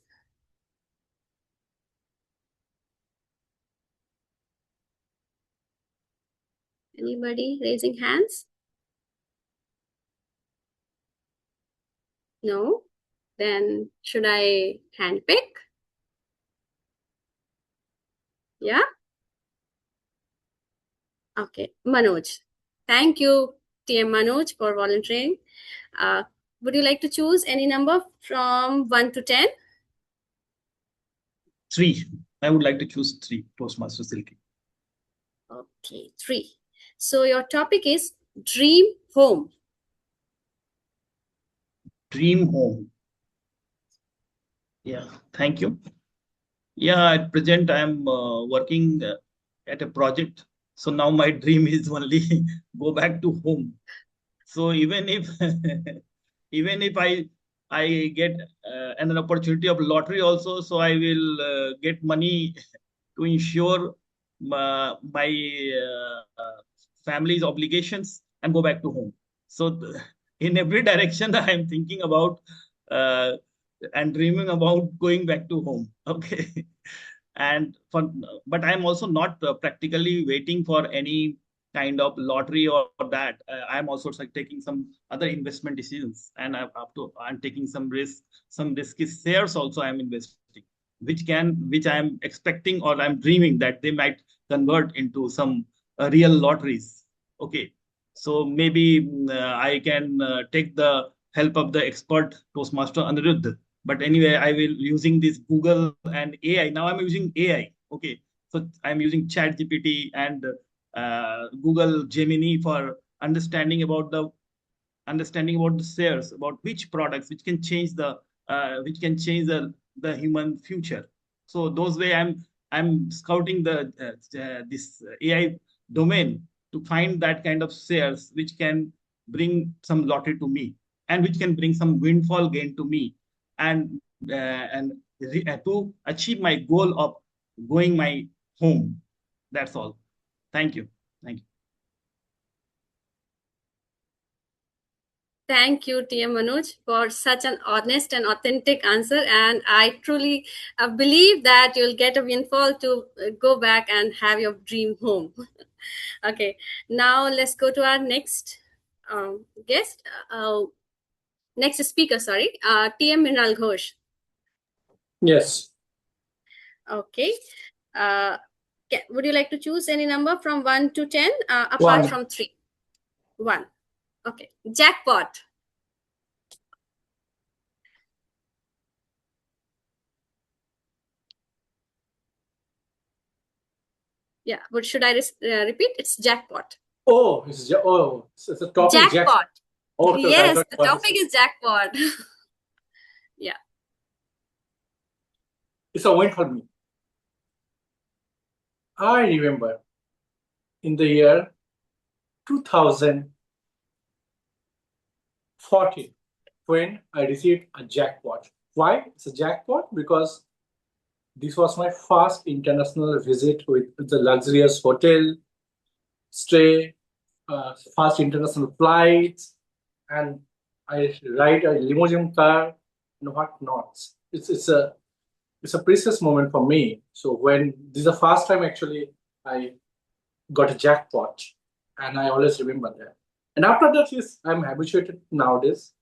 Anybody raising hands? No? Then should I handpick? Yeah? Okay. Manoj. Thank you, TM Manoj, for volunteering. Would you like to choose any number from 1 to 10? 3. I would like to choose 3, Toastmaster Silky. Okay, 3. So your topic is dream home. Dream home. Yeah, thank you. Yeah, at present I am working at a project. So now my dream is only go back to home. So even if even if I get an opportunity of lottery also, so I will get money to ensure my family's obligations and go back to home. So in every direction I am thinking about and dreaming about going back to home. Okay. But I'm also not practically waiting for any kind of lottery or that. I'm also taking some other investment decisions, and I'm taking some risky shares also. I'm investing, which I'm expecting or I'm dreaming that they might convert into some real lotteries. Okay, so maybe I can take the help of the expert Toastmaster Anirudh. But anyway, I will using this Google and AI. Now I'm using AI. Okay, so I'm using Chat GPT and Google Gemini for understanding about the shares, about which products which can change the human future. So those way I'm scouting the this AI domain to find that kind of shares which can bring some lottery to me and which can bring some windfall gain to me and to achieve my goal of going my home. That's all. Thank you. Thank you. Thank you, TM Manoj, for such an honest and authentic answer. And I truly believe that you'll get a windfall to go back and have your dream home. Okay, now let's go to our next guest. Next speaker, sorry, TM Mrinal Ghosh. Yes. Okay. Would you like to choose any number from 1 to 10 apart 1. from 3? 1. Okay. Jackpot. Yeah, but should I repeat? It's jackpot. Oh, it's a topic. Jackpot. Okay, Yes, the topic is jackpot. Yeah. It's a win for me. I remember in the year 2014 when I received a jackpot. Why? It's a jackpot because this was my first international visit with the luxurious hotel stay, fast international flights, and I ride a limousine car and whatnot. It's a precious moment for me. So when this is the first time actually I got a jackpot, and I always remember that. And after that, yes, I'm habituated nowadays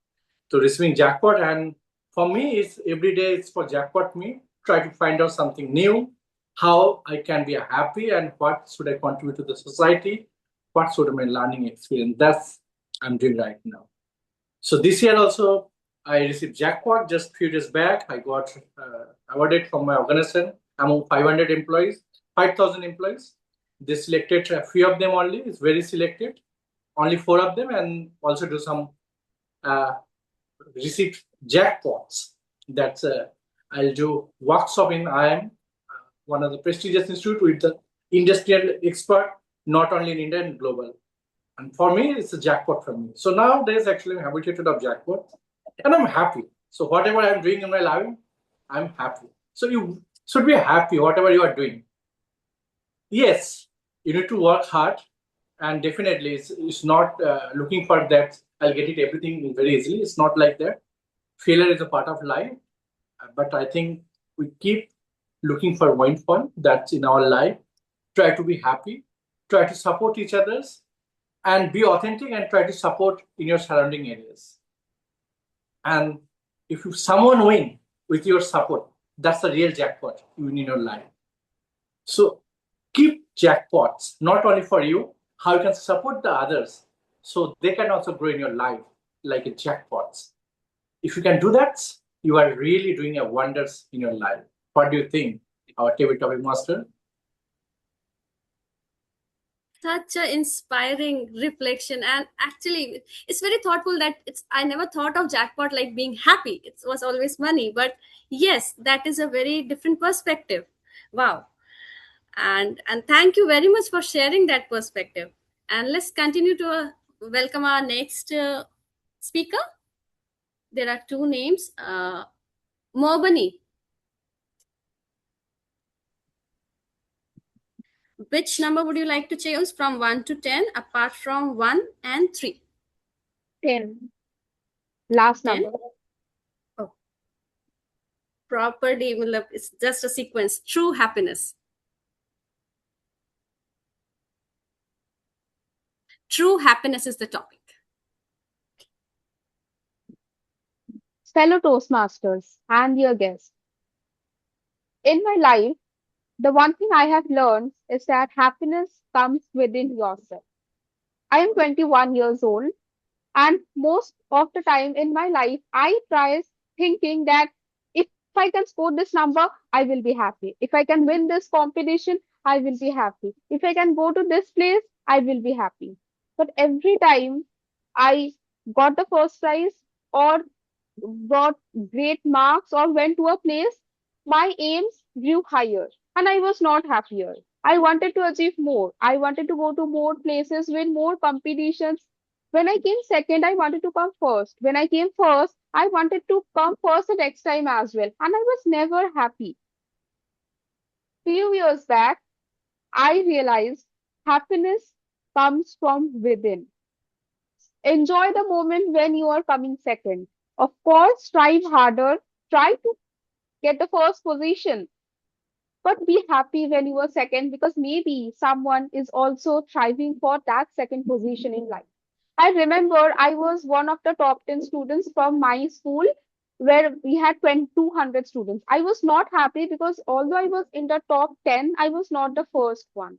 to receiving jackpot, and for me, it's every day it's for jackpot me. Try to find out something new, how I can be happy, and what should I contribute to the society, what sort of my learning experience. That's I'm doing right now. So this year also, I received jackpot just few days back. I got awarded from my organization among 500 employees, 5,000 employees. They selected a few of them only. It's very selected, only 4 of them, and also do some received jackpots. That's I'll do workshop in IIM, one of the prestigious institute with the industrial expert, not only in India and global. And for me, it's a jackpot for me. So nowadays, actually, I'm habituated of jackpot, and I'm happy. So whatever I'm doing in my life, I'm happy. So you should be happy whatever you are doing. Yes, you need to work hard, and definitely it's not looking for that I'll get it everything very easily. It's not like that. Failure is a part of life, but I think we keep looking for windfall that's in our life. Try to be happy, try to support each others, and be authentic, and try to support in your surrounding areas. And if someone win with your support, that's the real jackpot you win in your life. So keep jackpots not only for you, how you can support the others so they can also grow in your life like a jackpots. If you can do that, you are really doing a wonders in your life. What do you think, our table topic master? Such an inspiring reflection, and actually it's very thoughtful that I never thought of jackpot like being happy. It was always money, but yes, that is a very different perspective. Wow. And thank you very much for sharing that perspective. And let's continue to welcome our next speaker. There are 2 names. Mobani, which number would you like to choose from 1 to 10 apart from 1 and 3? 10. Last 10? number. Oh. Properly, it's just a sequence. True happiness. True happiness is the topic. Fellow Toastmasters and your guests. In my life, the one thing I have learned is that happiness comes within yourself. I am 21 years old, and most of the time in my life, I try thinking that if I can score this number, I will be happy. If I can win this competition, I will be happy. If I can go to this place, I will be happy. But every time I got the first prize or got great marks or went to a place, my aims grew higher and I was not happier. I wanted to achieve more. I wanted to go to more places, win more competitions. When I came second, I wanted to come first. When I came first, I wanted to come first the next time as well. And I was never happy. Few years back, I realized happiness comes from within. Enjoy the moment when you are coming second. Of course, strive harder. Try to get the first position, but be happy when you are second because maybe someone is also striving for that second position in life. I remember I was one of the top 10 students from my school where we had 200 students. I was not happy because although I was in the top 10, I was not the first one.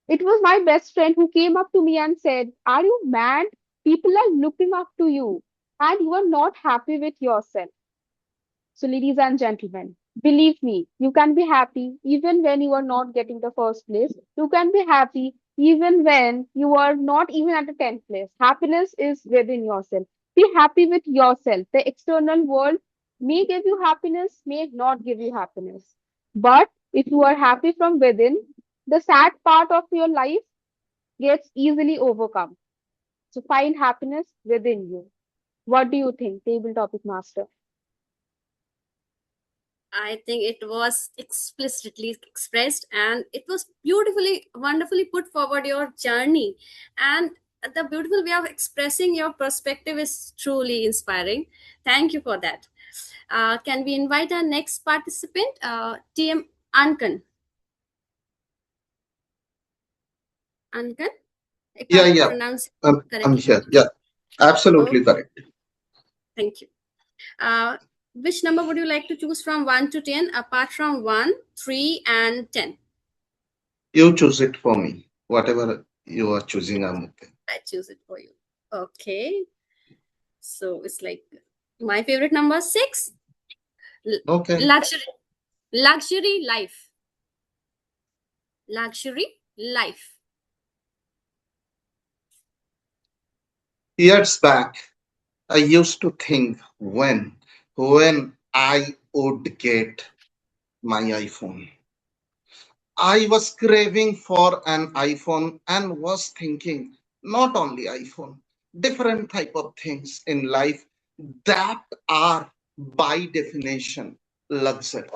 It was my best friend who came up to me and said, "Are you mad? People are looking up to you and you are not happy with yourself." So, ladies and gentlemen, believe me, you can be happy even when you are not getting the first place. You can be happy even when you are not even at the 10th place. Happiness is within yourself. Be happy with yourself. The external world may give you happiness, may not give you happiness. But if you are happy from within, the sad part of your life gets easily overcome. So find happiness within you. What do you think, table topic master? I think it was explicitly expressed, and it was beautifully, wonderfully put forward your journey. And the beautiful way of expressing your perspective is truly inspiring. Thank you for that. Can we invite our next participant, TM Ankan? Ankan, if Yeah, I'm yeah. pronouncing I'm correctly. here. Yeah, absolutely Okay, correct. thank you. Which number would you like to choose from 1 to 10, apart from 1, 3, and 10? You choose it for me. Whatever you are choosing, I'm okay. I choose it for you. Okay. So it's like my favorite number 6. Okay. Luxury life. Luxury life. Years back, I used to think when I would get my iPhone. I was craving for an iPhone and was thinking not only iPhone, different type of things in life that are by definition luxury.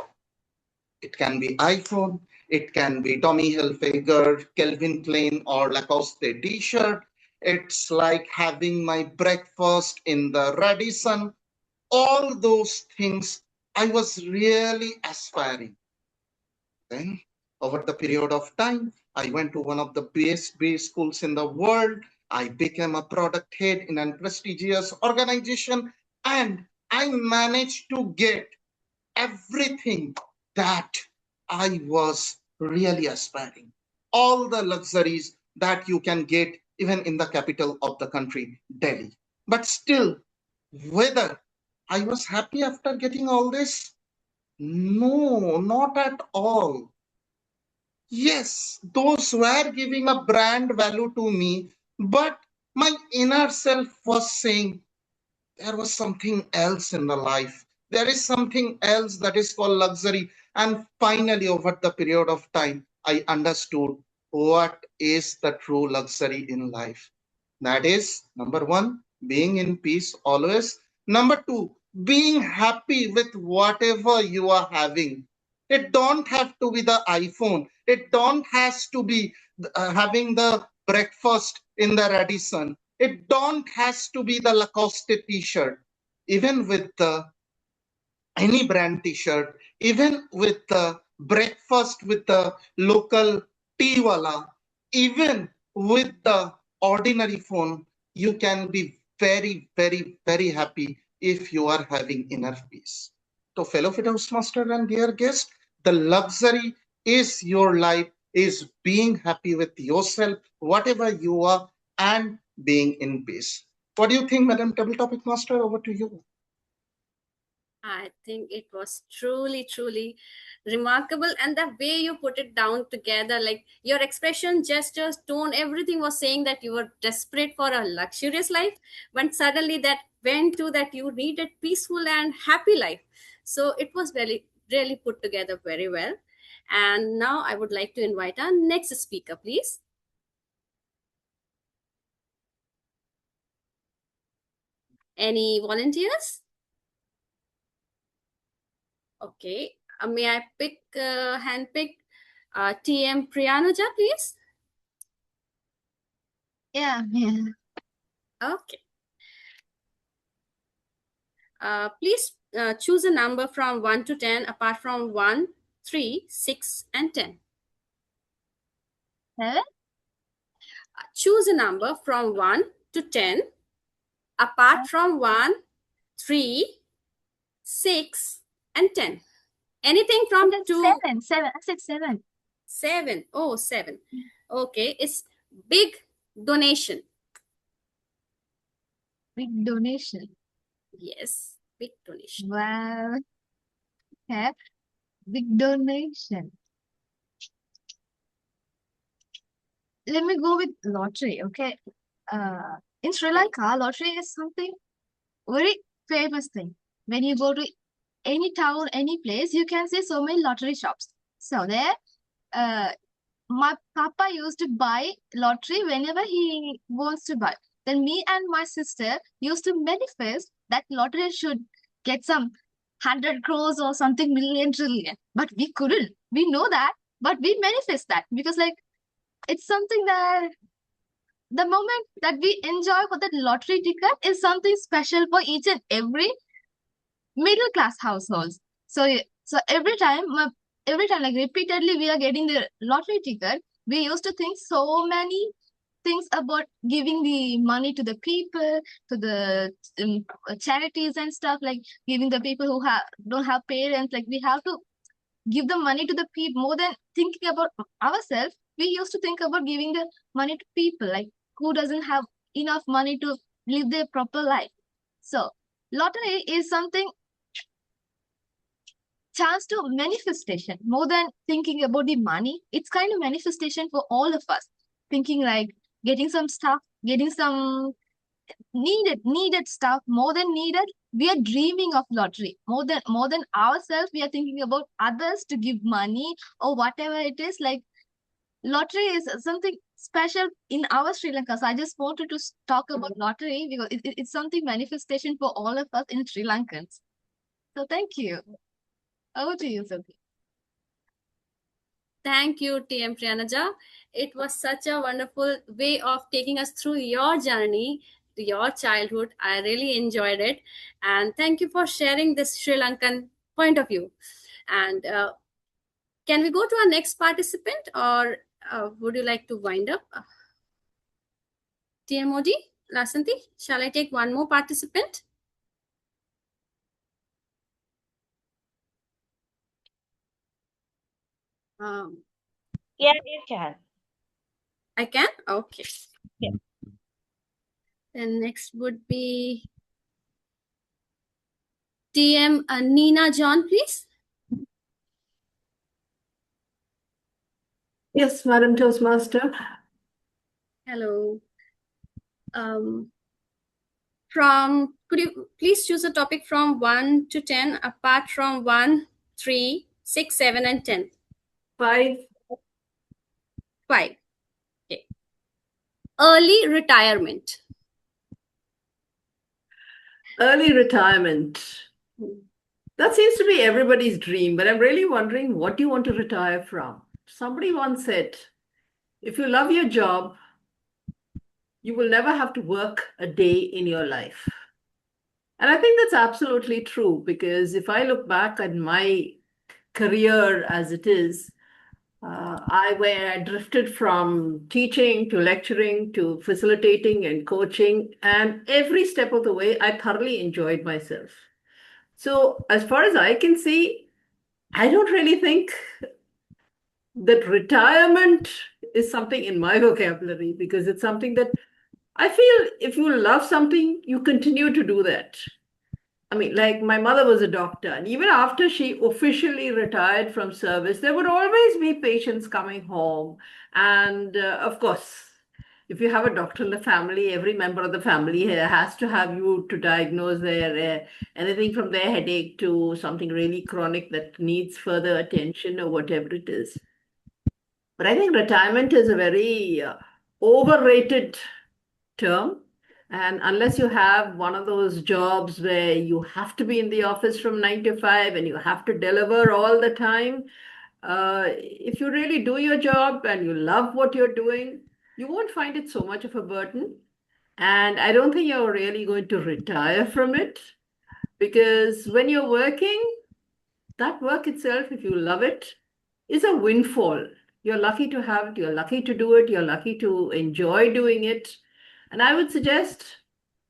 It can be iPhone, it can be Tommy Hilfiger, Calvin Klein, or Lacoste t-shirt. It's like having my breakfast in the Radisson. All those things I was really aspiring. Then, over the period of time, I went to one of the best schools in the world. I became a product head in a prestigious organization, and I managed to get everything that I was really aspiring. All the luxuries that you can get even in the capital of the country, Delhi. But still, whether I was happy after getting all this? No, not at all. Yes, those were giving a brand value to me, but my inner self was saying, there was something else in the life. There is something else that is called luxury. And finally, over the period of time, I understood what is the true luxury in life. That is, number one, being in peace always. Number two, being happy with whatever you are having. It don't have to be the iPhone. It don't has to be having the breakfast in the Radisson. It don't has to be the Lacoste t-shirt. Even with the any brand t-shirt, even with the breakfast with the local tea wala, even with the ordinary phone, you can be very, very, very happy if you are having inner peace. So, fellow Toastmaster and dear guest, the luxury is your life, is being happy with yourself, whatever you are, and being in peace. What do you think, Madam Table Topic Master? Over to you. I think it was truly, truly remarkable. And the way you put it down together, like your expression, gestures, tone, everything was saying that you were desperate for a luxurious life, but suddenly that went to that you needed peaceful and happy life. So it was really, really put together very well. And now I would like to invite our next speaker, please. Any volunteers? Okay. May I handpick TM Priyanuja, please? Yeah. Okay. Please choose a number from 1 to 10, apart from 1, 3, 6, and 10. 7. Choose a number from 1 to 10, apart from 1, 3, 6, and 10. Anything from 2. 7. 7. I said 7. 7. Oh, 7. Okay. It's big donation. Big donation. Yes. Big donation. Wow. Okay. Big donation. Let me go with lottery, okay? In Sri Lanka, lottery is something very famous thing. When you go to any town, any place, you can see so many lottery shops. So there, my papa used to buy lottery whenever he wants to buy. Then me and my sister used to manifest that lottery should get some 100 crores or something million trillion. But we couldn't. We know that, but we manifest that because like it's something that the moment that we enjoy for that lottery ticket is something special for each and every middle class households. So every time like repeatedly we are getting the lottery ticket, we used to think so many things about giving the money to the people, to the charities and stuff, like giving the people who don't have parents. Like we have to give the money to the people more than thinking about ourselves. We used to think about giving the money to people, like who doesn't have enough money to live their proper life. So lottery is something chance to manifestation more than thinking about the money. It's kind of manifestation for all of us, thinking like getting some stuff, getting some needed stuff. More than needed, we are dreaming of lottery. More than ourselves, we are thinking about others to give money or whatever it is. Like lottery is something special in our Sri Lanka. So I just wanted to talk about lottery because it's something manifestation for all of us in Sri Lankans. So thank you. Over to you, Sophie. Thank you, TM Priyanaja. It was such a wonderful way of taking us through your journey to your childhood. I really enjoyed it. And thank you for sharing this Sri Lankan point of view. And can we go to our next participant, or would you like to wind up? TMOD, Lasanti, shall I take one more participant? Yeah, you can. I can? Okay. Yeah. Then next would be TM Nina John, please. Yes, Madam Toastmaster. Hello. Could you please choose a topic from 1 to 10, apart from 1, 3, 6, 7, and 10? 5. 5. Okay. Early retirement. Early retirement. That seems to be everybody's dream, but I'm really wondering what you want to retire from. Somebody once said, if you love your job, you will never have to work a day in your life. And I think that's absolutely true, because if I look back at my career as it is, I drifted from teaching to lecturing to facilitating and coaching, and every step of the way, I thoroughly enjoyed myself. So as far as I can see, I don't really think that retirement is something in my vocabulary, because it's something that I feel if you love something, you continue to do that. I mean, like my mother was a doctor, and even after she officially retired from service, there would always be patients coming home. And of course, if you have a doctor in the family, every member of the family has to have you to diagnose their anything from their headache to something really chronic that needs further attention or whatever it is. But I think retirement is a very overrated term. And unless you have one of those jobs where you have to be in the office from 9 to 5 and you have to deliver all the time, if you really do your job and you love what you're doing, you won't find it so much of a burden. And I don't think you're really going to retire from it, because when you're working, that work itself, if you love it, is a windfall. You're lucky to have it, you're lucky to do it, you're lucky to enjoy doing it. And I would suggest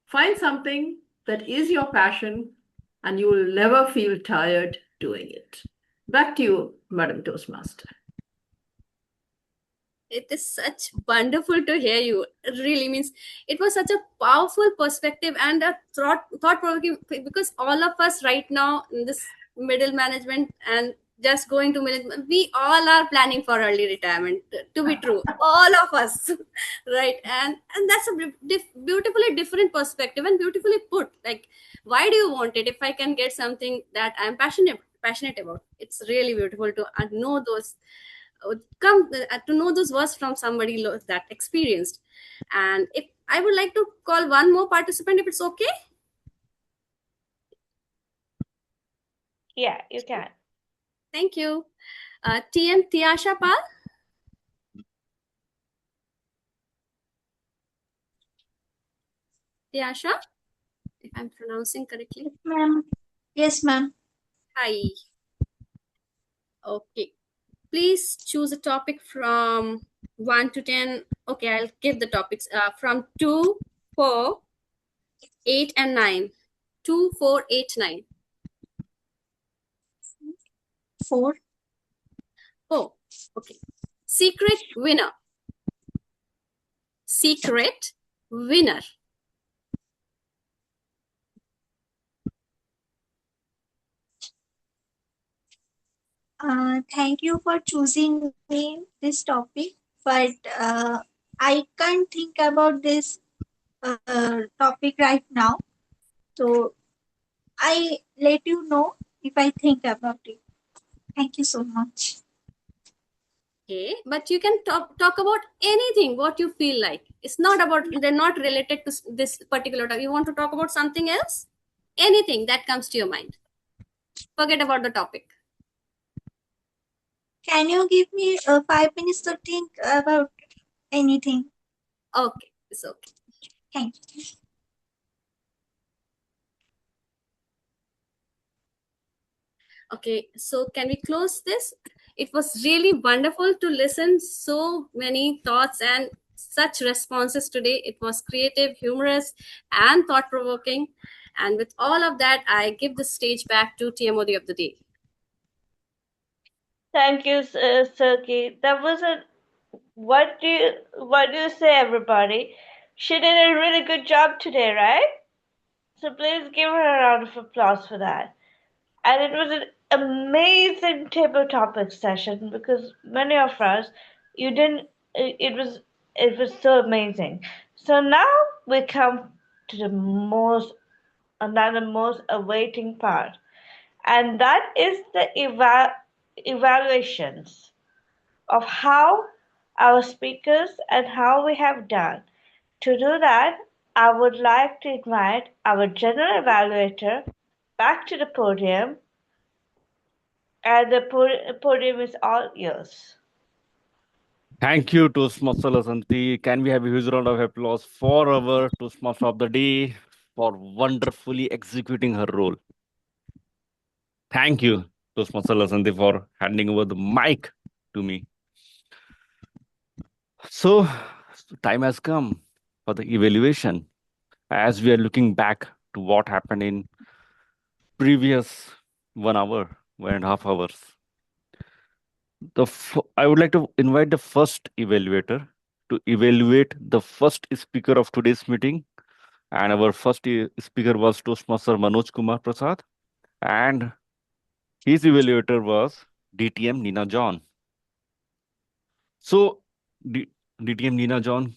find something that is your passion and you will never feel tired doing it. Back to you, Madam Toastmaster. It is such wonderful to hear you. It really means it was such a powerful perspective and a thought-provoking, because all of us right now in this middle management and just going to management, we all are planning for early retirement, to be true, all of us. Right? And that's a beautifully different perspective and beautifully put. Like, why do you want it if I can get something that I'm passionate about? It's really beautiful to know those to know those words from somebody that experienced. And if I would like to call one more participant, if it's okay. Yeah, you can. Thank you. TM Tiasha Pal. Tiasha, if I'm pronouncing correctly. Yes, ma'am. Yes, ma'am. Hi. Okay. Please choose a topic from 1 to 10. Okay, I'll give the topics from 2, 4, 8, and 9. 2, 4, 8, 9. 4. Oh, okay. Secret winner. Secret winner. Thank you for choosing me this topic, but I can't think about this topic right now. So I let you know if I think about it. Thank you so much. Okay, but you can talk about anything what you feel like. It's not about, they're not related to this particular topic. You want to talk about something else? Anything that comes to your mind. Forget about the topic. Can you give me 5 minutes to think about anything? Okay, it's okay. Thank you. Okay, so can we close this? It was really wonderful to listen so many thoughts and such responses today. It was creative, humorous, and thought-provoking. And with all of that, I give the stage back to TMOD of the day. Thank you, Silky. That was a what do you say, everybody? She did a really good job today, right? So please give her a round of applause for that. And it was an amazing table topic session because many of us, you didn't. It was so amazing. So now we come to the most awaiting part, and that is the evaluations of how our speakers and how we have done. To do that, I would like to invite our general evaluator back to the podium, and the podium is all yours. Thank you, Toastmaster Lasanti. Can we have a huge round of applause for our Toastmaster of the day for wonderfully executing her role? Thank you, Toastmaster Lasanti, for handing over the mic to me. So, time has come for the evaluation as we are looking back to what happened in previous 1 hour, 1.5 hours. I would like to invite the first evaluator to evaluate the first speaker of today's meeting. And our first speaker was Toastmaster Manoj Kumar Prasad. And his evaluator was DTM Nina John. So, DTM Nina John,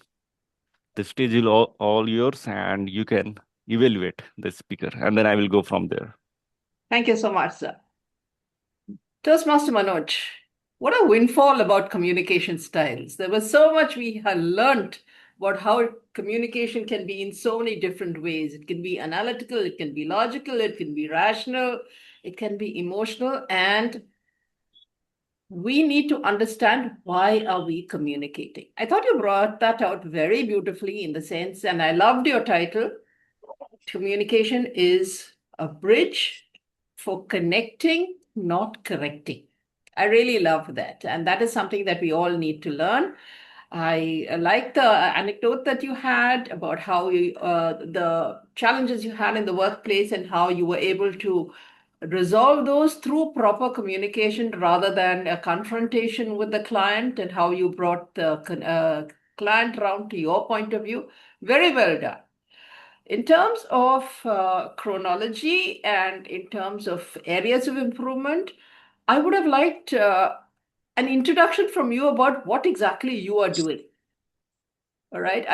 the stage is all yours and you can evaluate the speaker. And then I will go from there. Thank you so much, sir. Toastmaster Manoj, what a windfall about communication styles. There was so much we had learned about how communication can be in so many different ways. It can be analytical, it can be logical, it can be rational, it can be emotional, and we need to understand why are we communicating. I thought you brought that out very beautifully in the sense, and I loved your title. Communication is a bridge for connecting, not correcting. I really love that. And that is something that we all need to learn. I like the anecdote that you had about how the challenges you had in the workplace and how you were able to resolve those through proper communication rather than a confrontation with the client, and how you brought the client around to your point of view. Very well done. In terms of chronology and in terms of areas of improvement, I would have liked an introduction from you about what exactly you are doing. All right.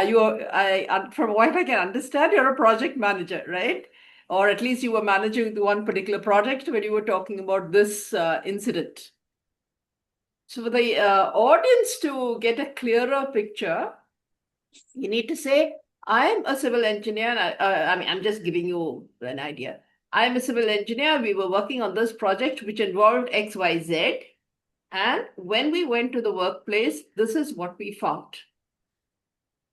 From what I can understand, you're a project manager, right? Or at least you were managing the one particular project when you were talking about this incident. So for the audience to get a clearer picture, you need to say, I'm a civil engineer. I'm just giving you an idea. I'm a civil engineer. We were working on this project, which involved X, Y, Z. And when we went to the workplace, this is what we found.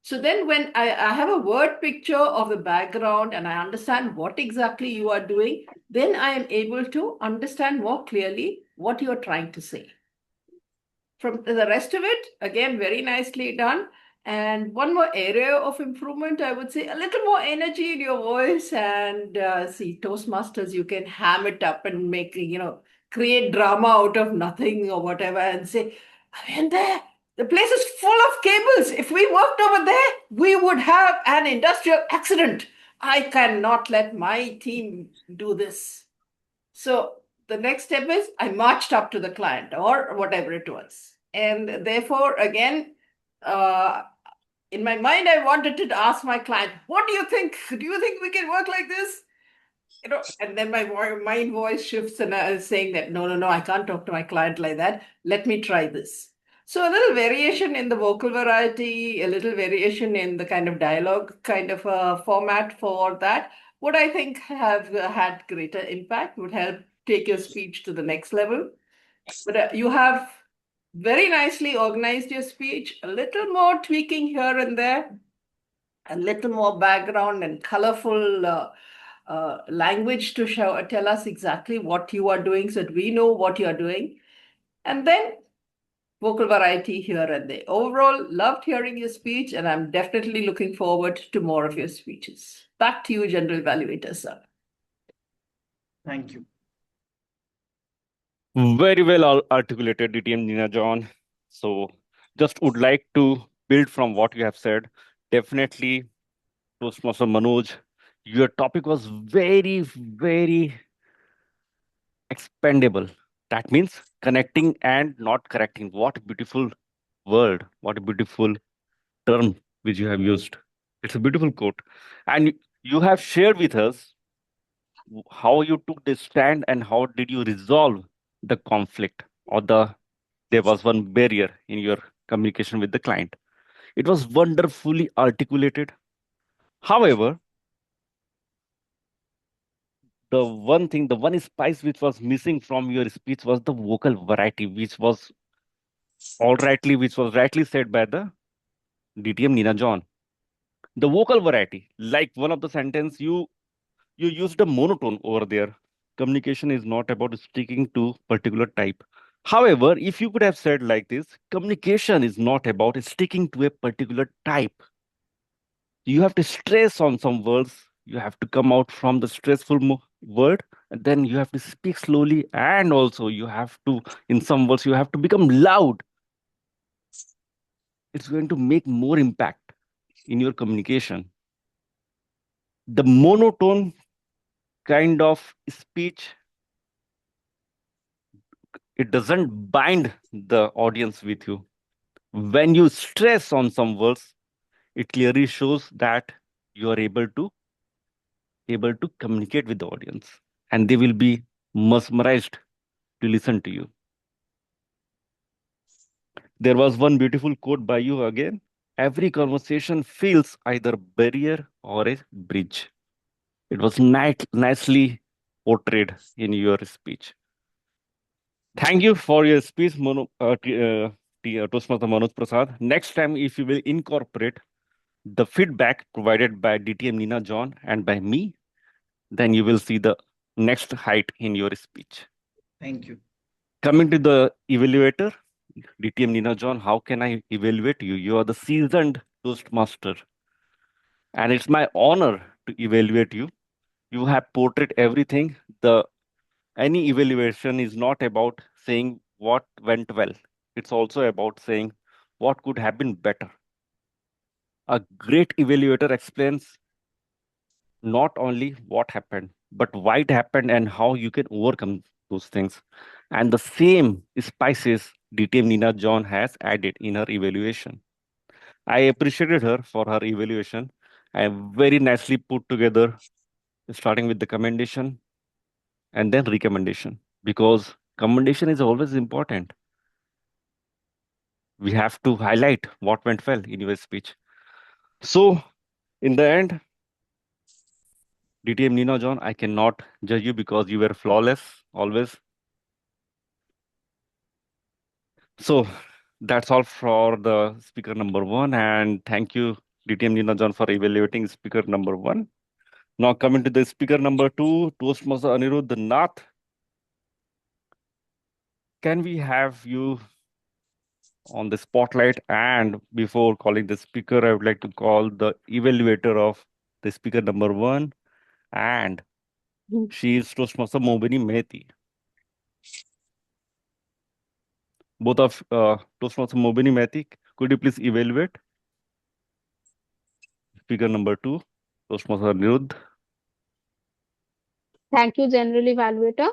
So then when I have a word picture of the background and I understand what exactly you are doing, then I am able to understand more clearly what you are trying to say. From the rest of it, again, very nicely done. And one more area of improvement, I would say, a little more energy in your voice. And see, Toastmasters, you can ham it up and make, create drama out of nothing or whatever and say, I mean, the place is full of cables. If we worked over there, we would have an industrial accident. I cannot let my team do this. So the next step is I marched up to the client or whatever it was. And therefore, again, uh, in my mind, I wanted to ask my client, what do you think? Do you think we can work like this? And then my mind voice shifts and I was saying that, no, I can't talk to my client like that. Let me try this. So a little variation in the vocal variety, a little variation in the kind of dialogue kind of format for that would I think have had greater impact, would help take your speech to the next level. But you have very nicely organized your speech, a little more tweaking here and there, a little more background and colorful language to tell us exactly what you are doing so that we know what you are doing. And then vocal variety here and there. Overall, loved hearing your speech, and I'm definitely looking forward to more of your speeches. Back to you, General Evaluator, sir. Thank you. Very well articulated, DTM Nina John. So just would like to build from what you have said. Definitely, Toastmaster Manoj, your topic was very, very expendable. That means connecting and not correcting. What a beautiful word, what a beautiful term which you have used. It's a beautiful quote. And you have shared with us how you took this stand and how did you resolve the conflict or there was one barrier in your communication with the client. It was wonderfully articulated. However, the one spice which was missing from your speech was the vocal variety, which was rightly said by the DTM Nina John. The vocal variety, like one of the sentence you used a monotone over there. Communication is not about sticking to particular type. However, if you could have said like this, communication is not about sticking to a particular type. You have to stress on some words. You have to come out from the stressful word, and then you have to speak slowly. And also, you have to, in some words, you have to become loud. It's going to make more impact in your communication. The monotone kind of speech, it doesn't bind the audience with you. When you stress on some words, it clearly shows that you are able to communicate with the audience, and they will be mesmerized to listen to you. There was one beautiful quote by you again. Every conversation feels either barrier or a bridge. It was nicely portrayed in your speech. Thank you for your speech, Toastmaster Manoj Prasad. Next time, if you will incorporate the feedback provided by DTM Nina John and by me, then you will see the next height in your speech. Thank you. Coming to the evaluator, DTM Nina John, how can I evaluate you? You are the seasoned Toastmaster. And it's my honor to evaluate you. You have portrayed everything. Any evaluation is not about saying what went well. It's also about saying what could have been better. A great evaluator explains not only what happened, but why it happened and how you can overcome those things. And the same spices DTM Nina John has added in her evaluation. I appreciated her for her evaluation. I very nicely put together, starting with the commendation and then recommendation, because commendation is always important. We have to highlight what went well in your speech. So, in the end, DTM Nina John, I cannot judge you because you were flawless always. So that's all for the speaker number one. And thank you, DTM Nina John, for evaluating speaker number one. Now coming to the speaker number two, Toastmaster Anirudh Nath. Can we have you on the spotlight. And before calling the speaker, I would like to call the evaluator of the speaker number 1. And she is Toastmaster Mobini Mehti. Both of Toastmaster Mobini Mehti, could you please evaluate speaker number 2, Toastmaster Anirudh? Thank you, General Evaluator.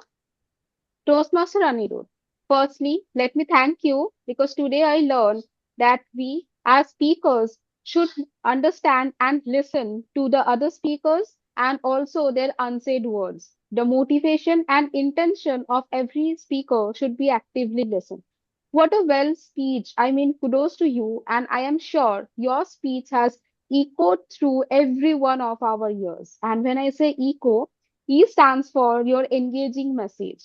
Toastmaster Anirudh. Firstly, let me thank you because today I learned that we, as speakers, should understand and listen to the other speakers and also their unsaid words. The motivation and intention of every speaker should be actively listened. What a well speech. I mean, kudos to you. And I am sure your speech has echoed through every one of our ears. And when I say echo, E stands for your engaging message.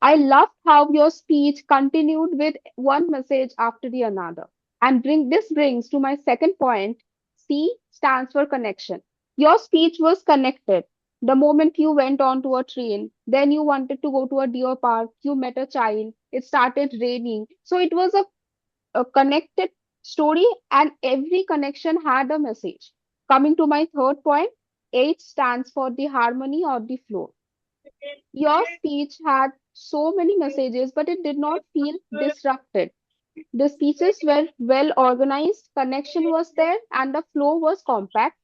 I loved how your speech continued with one message after the another. And this brings to my second point. C stands for connection. Your speech was connected. The moment you went onto a train, then you wanted to go to a deer park, you met a child, it started raining. So it was a connected story, and every connection had a message. Coming to my third point, H stands for the harmony or the flow. Your speech had so many messages, but it did not feel disrupted. The speeches were well organized, connection was there, and the flow was compact.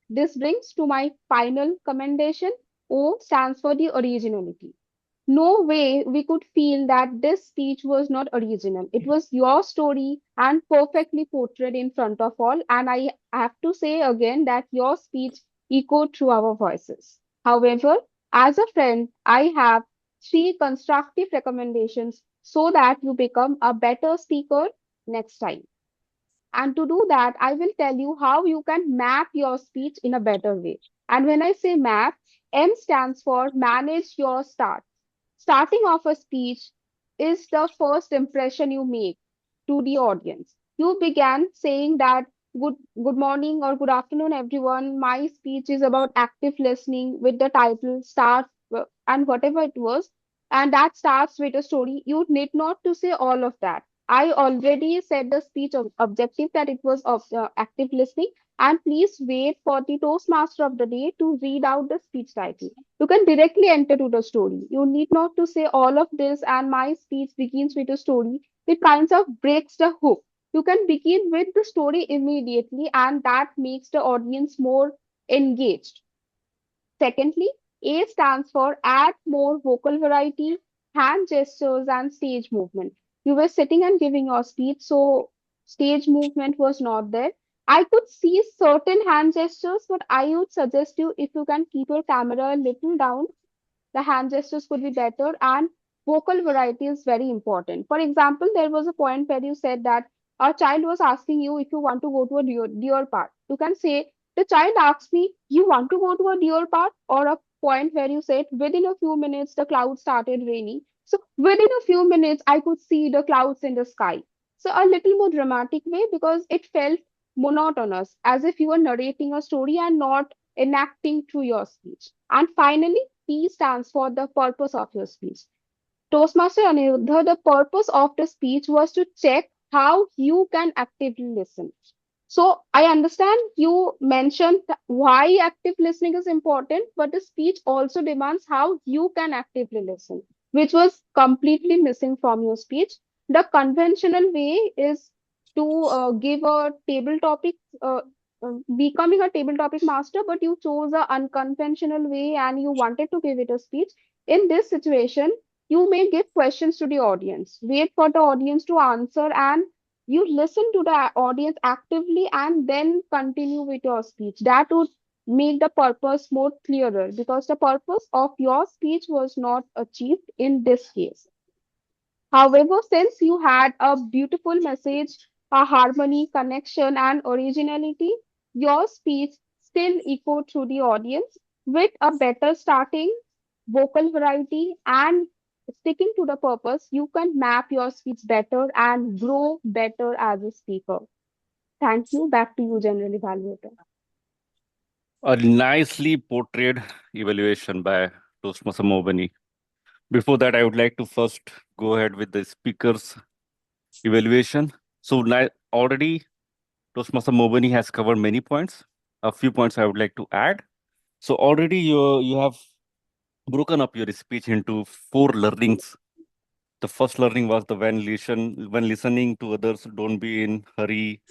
This brings to my final commendation. O stands for the originality. No way we could feel that this speech was not original. It was your story and perfectly portrayed in front of all. And I have to say again that your speech echoed through our voices. However, as a friend, I have three constructive recommendations so that you become a better speaker next time. And to do that, I will tell you how you can map your speech in a better way. And when I say map, M stands for manage your start. Starting off a speech is the first impression you make to the audience. You began saying that good morning or good afternoon, everyone. My speech is about active listening with the title start and whatever it was, and that starts with a story. You need not to say all of that. I already said the speech objective that it was of active listening, and please wait for the Toastmaster of the day to read out the speech title. You can directly enter to the story. You need not to say all of this, and my speech begins with a story. It kinds of breaks the hook. You can begin with the story immediately, and that makes the audience more engaged. Secondly, A stands for add more vocal variety, hand gestures, and stage movement. You were sitting and giving your speech, so stage movement was not there. I could see certain hand gestures, but I would suggest you if you can keep your camera a little down, the hand gestures could be better, and vocal variety is very important. For example, there was a point where you said that a child was asking you if you want to go to a deer park. You can say, the child asked me, you want to go to a deer park? Or a point where you said, within a few minutes, the clouds started raining. So within a few minutes, I could see the clouds in the sky. So a little more dramatic way because it felt monotonous, as if you were narrating a story and not enacting through your speech. And finally, P stands for the purpose of your speech. Toastmaster Aniruddha, the purpose of the speech was to check how you can actively listen. So I understand you mentioned why active listening is important, but the speech also demands how you can actively listen, which was completely missing from your speech. The conventional way is to give a table topic, becoming a table topic master, but you chose a unconventional way and you wanted to give it a speech. In this situation, you may give questions to the audience, wait for the audience to answer, and you listen to the audience actively and then continue with your speech. That would make the purpose more clearer because the purpose of your speech was not achieved in this case. However, since you had a beautiful message, a harmony, connection, and originality, your speech still echoed through the audience with a better starting, vocal variety, and sticking to the purpose. You can map your speech better and grow better as a speaker. Thank you. Back to you, General Evaluator. A nicely portrayed evaluation by Toastmaster Mobini. Before that, I would like to first go ahead with the speakers evaluation. So now already Toastmaster Mobani has covered many points. A few points I would like to add. So already you have broken up your speech into 4 learnings. The first learning was the when listening to others, don't be in hurry,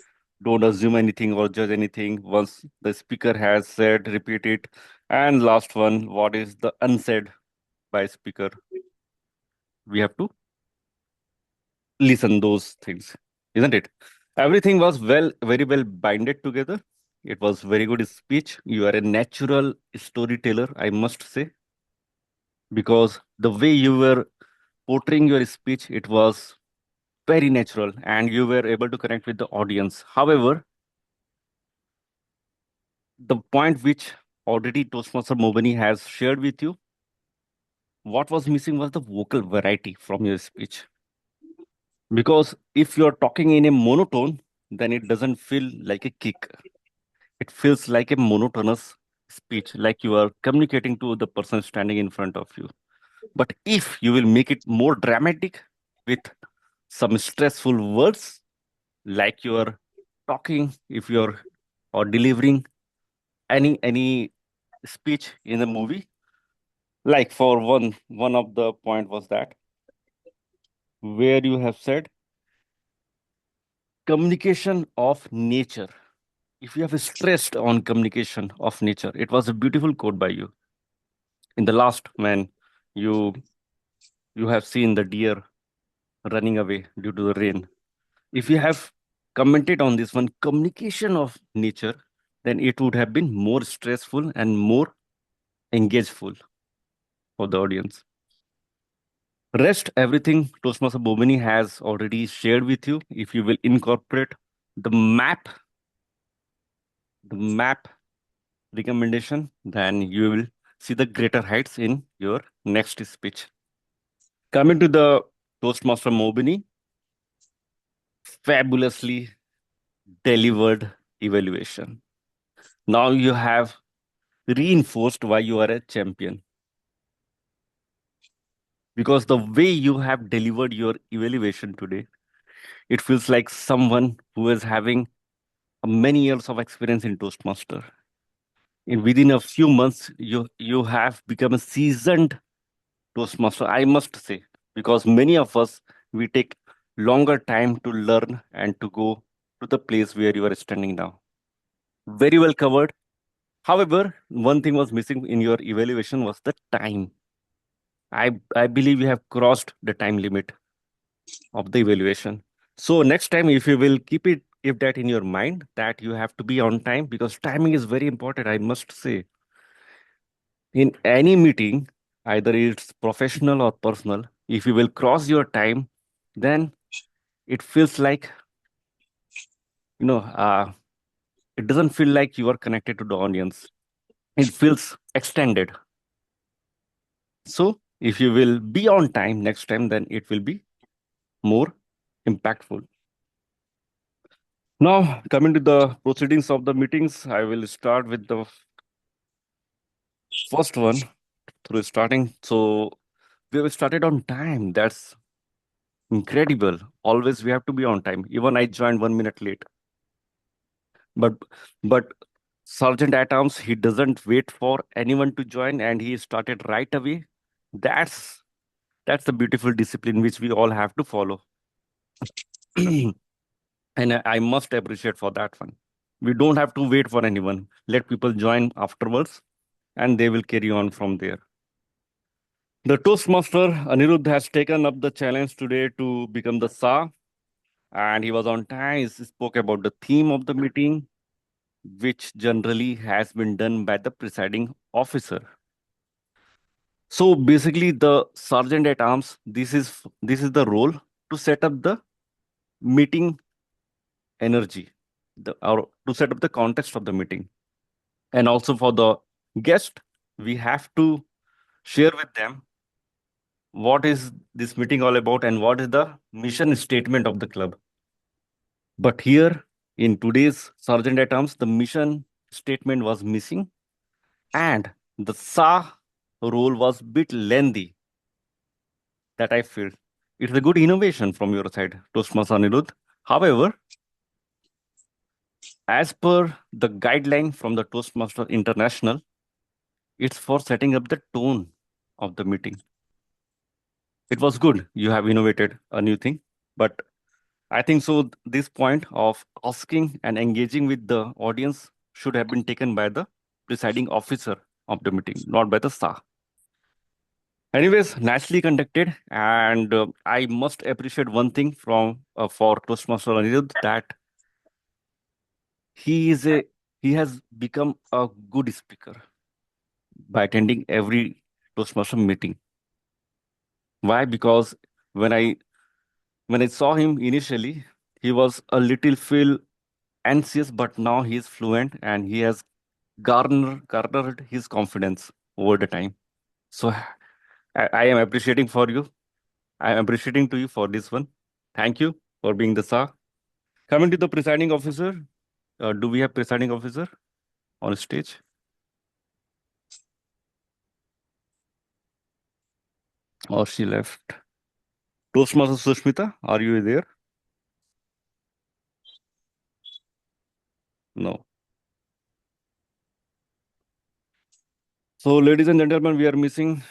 don't assume anything or judge anything. Once the speaker has said, repeat it. And last one, what is the unsaid by speaker? We have to listen those things, isn't it? Everything was very well binded together. It was very good speech. You are a natural storyteller, I must say, because the way you were portraying your speech, it was very natural and you were able to connect with the audience. However, the point which already Toastmaster Mobani has shared with you, what was missing was the vocal variety from your speech. Because if you're talking in a monotone, then it doesn't feel like a kick. It feels like a monotonous speech, like you are communicating to the person standing in front of you. But if you will make it more dramatic with some stressful words, like you are talking, if you're or delivering any speech in the movie, like for one of the point was that where you have said communication of nature. If you have stressed on communication of nature, it was a beautiful quote by you. In the last, when you you have seen the deer running away due to the rain. If you have commented on this one, communication of nature, then it would have been more stressful and more engageful for the audience. Rest, everything Toastmaster Bomini has already shared with you. If you will incorporate the map, the map recommendation, then you will see the greater heights in your next speech. Coming to the Toastmaster Mobini, fabulously delivered evaluation. Now you have reinforced why you are a champion. Because the way you have delivered your evaluation today, it feels like someone who is having many years of experience in Toastmaster. Within a few months, you have become a seasoned Toastmaster, I must say, because many of us, we take longer time to learn and to go to the place where you are standing now. Very well covered. However, one thing was missing in your evaluation was the time. I believe you have crossed the time limit of the evaluation. So next time, if you will keep that in your mind, that you have to be on time, because timing is very important, I must say. In any meeting, either it's professional or personal, if you will cross your time, then it feels like, you know, it doesn't feel like you are connected to the audience. It feels extended. So if you will be on time next time, then it will be more impactful. Now, coming to the proceedings of the meetings, I will start with the first one through starting. So we have started on time. That's incredible. Always we have to be on time. Even I joined 1 minute late. But but Sergeant at Arms, he doesn't wait for anyone to join and he started right away. That's that's the beautiful discipline which we all have to follow. And I must appreciate for that one. We don't have to wait for anyone. Let people join afterwards and they will carry on from there. The Toastmaster Anirudh has taken up the challenge today to become the SA, and he was on time. He spoke about the theme of the meeting, which generally has been done by the presiding officer. So basically, the sergeant at arms, this is the role to set up the meeting energy, or to set up the context of the meeting. And also for the guest, we have to share with them what is this meeting all about and what is the mission statement of the club. But here in today's Sergeant at Arms, the mission statement was missing and the SA role was bit lengthy, that I feel. It's a good innovation from your side, Toastmaster Anirudh. However, as per the guideline from the Toastmaster International, it's for setting up the tone of the meeting. It was good. You have innovated a new thing, but I think so. This point of asking and engaging with the audience should have been taken by the presiding officer of the meeting, not by the star. Anyways, nicely conducted, and I must appreciate one thing from for Toastmaster Anirudh, that he is a he has become a good speaker by attending every Toastmaster meeting. Why? Because when I when I saw him initially, he was a little feel anxious, but now he is fluent and he has garnered his confidence over the time. So I am appreciating for you. I am appreciating to you for this one. Thank you for being the star. Coming to the presiding officer, do we have presiding officer on stage? Or she left? Toastmaster Sushmita, are you there? No. So, ladies and gentlemen, we are missing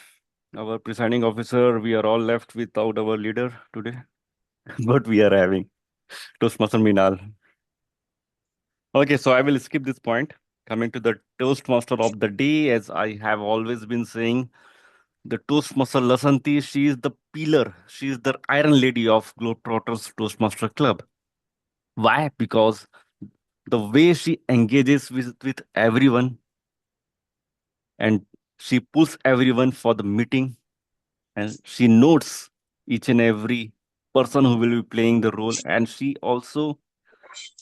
our presiding officer. We are all left without our leader today, but we are having Toastmaster Minal. Okay, so I will skip this point. Coming to the Toastmaster of the day, as I have always been saying, the Toastmaster Lasanti, she is the pillar, she is the iron lady of Globetrotters Toastmaster Club. Why? Because the way she engages with everyone and she pulls everyone for the meeting and she notes each and every person who will be playing the role, and she also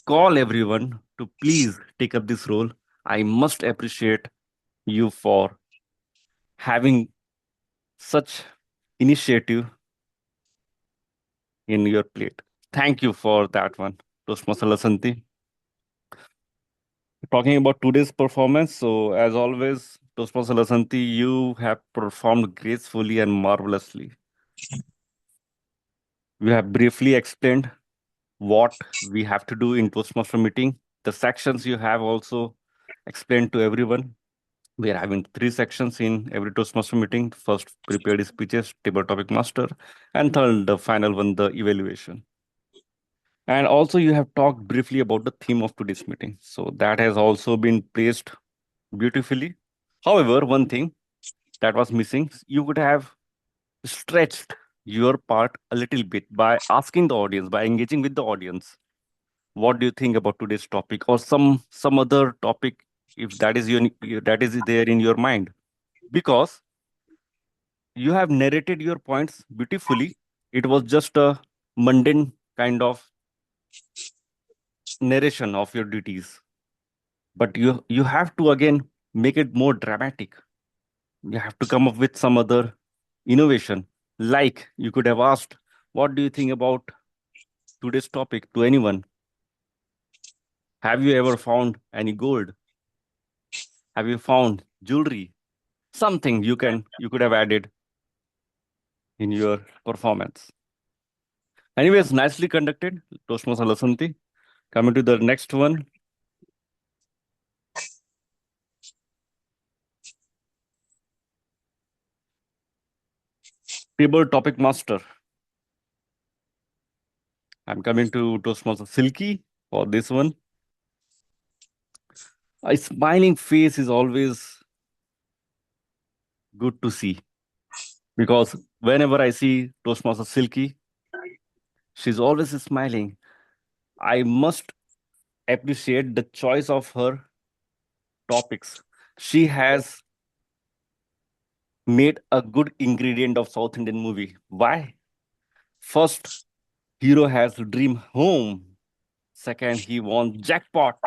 call everyone to please take up this role. I must appreciate you for having such initiative in your plate. Thank you for that one, Toastmaster Lasanti. Talking about today's performance, so as always, Toastmaster Lasanti, you have performed gracefully and marvelously. We have briefly explained what we have to do in Toastmaster meeting. The sections you have also explained to everyone. We are having 3 sections in every Toastmaster meeting. First, prepared speeches, table topic master, and third, the final one, the evaluation. And also, you have talked briefly about the theme of today's meeting. So that has also been placed beautifully. However, one thing that was missing, you could have stretched your part a little bit by asking the audience, by engaging with the audience. What do you think about today's topic, or some other topic, if that is that is there in your mind? Because you have narrated your points beautifully. It was just a mundane kind of narration of your duties, but you have to again make it more dramatic. You have to come up with some other innovation. Like you could have asked, what do you think about today's topic to anyone? Have you ever found any gold? Have you found jewelry? Something you could have added in your performance. Anyways, nicely conducted, Toastmaster Lasanti. Coming to the next one. Table topic master. I'm coming to Toastmaster Silky for this one. A smiling face is always good to see, because whenever I see Toastmaster Silky, she's always smiling. I must appreciate the choice of her topics. She has made a good ingredient of South Indian movie. Why? First, hero has dream home. Second, he won jackpot.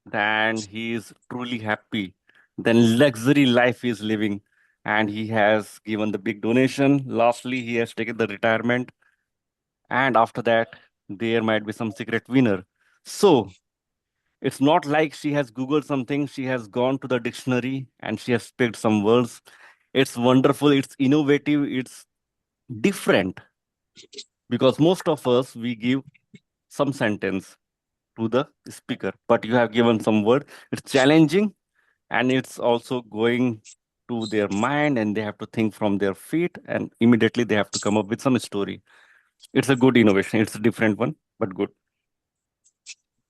Then he is truly happy. Then luxury life is living, and he has given the big donation. Lastly, he has taken the retirement, and after that, there might be some secret winner. So it's not like she has Googled something. She has gone to the dictionary and she has picked some words. It's wonderful. It's innovative. It's different. because most of us we give some sentence to the speaker, but you have given some word. It's challenging, and it's also going to their mind, and they have to think from their feet, and immediately they have to come up with some story. It's a good innovation. It's a different one, but good.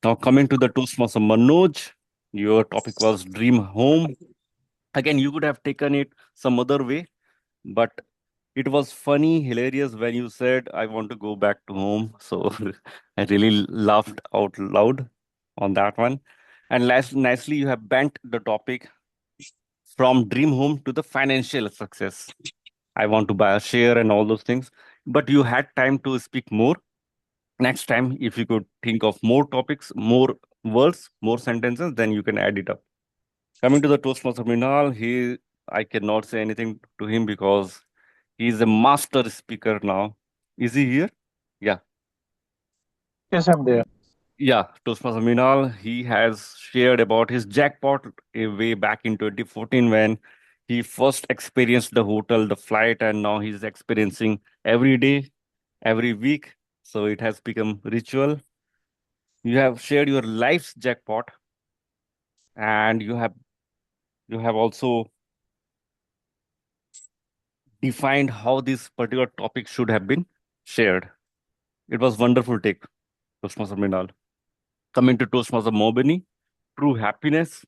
Now coming to the Toastmaster Manoj, your topic was dream home. Again, you could have taken it some other way, but it was funny, hilarious when you said, I want to go back to home. So I really laughed out loud on that one. And last, nicely, you have bent the topic from dream home to the financial success. I want to buy a share and all those things. But you had time to speak more. Next time, if you could think of more topics, more words, more sentences, then you can add it up. Coming to the Toastmaster Minal, I cannot say anything to him because he's a master speaker now. Is he here? Yeah. Yes, I'm there. Yeah, Toastmaster Minal, he has shared about his jackpot way back in 2014 when he first experienced the hotel, the flight, and now he's experiencing every day, every week. So it has become ritual. You have shared your life's jackpot, and you have also defined how this particular topic should have been shared. It was wonderful take, Toastmaster Minal. Coming to Toastmaster Mobini, true happiness,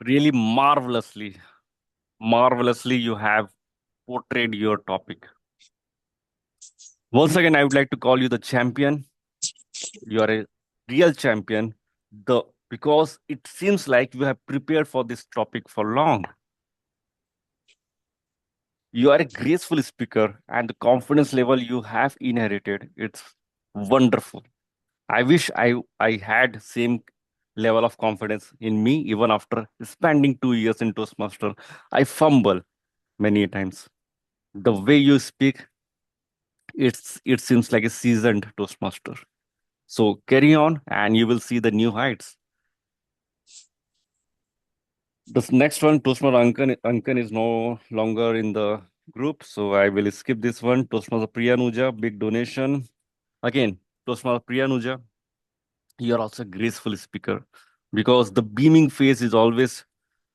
really marvelously you have portrayed your topic. Once again, I would like to call you the champion. You are a real champion. The Because it seems like you have prepared for this topic for long. You are a graceful speaker, and the confidence level you have inherited, it's wonderful. I wish I had same level of confidence in me even after spending 2 years in Toastmaster. I fumble many times. The way you speak, it seems like a seasoned Toastmaster. So carry on, and you will see the new heights. This next one, Toastmaster Ankan is no longer in the group, so I will skip this one. Toastmaster Priyanuja, big donation. Again, Toastmaster Priyanuja, you're also a graceful speaker because the beaming face is always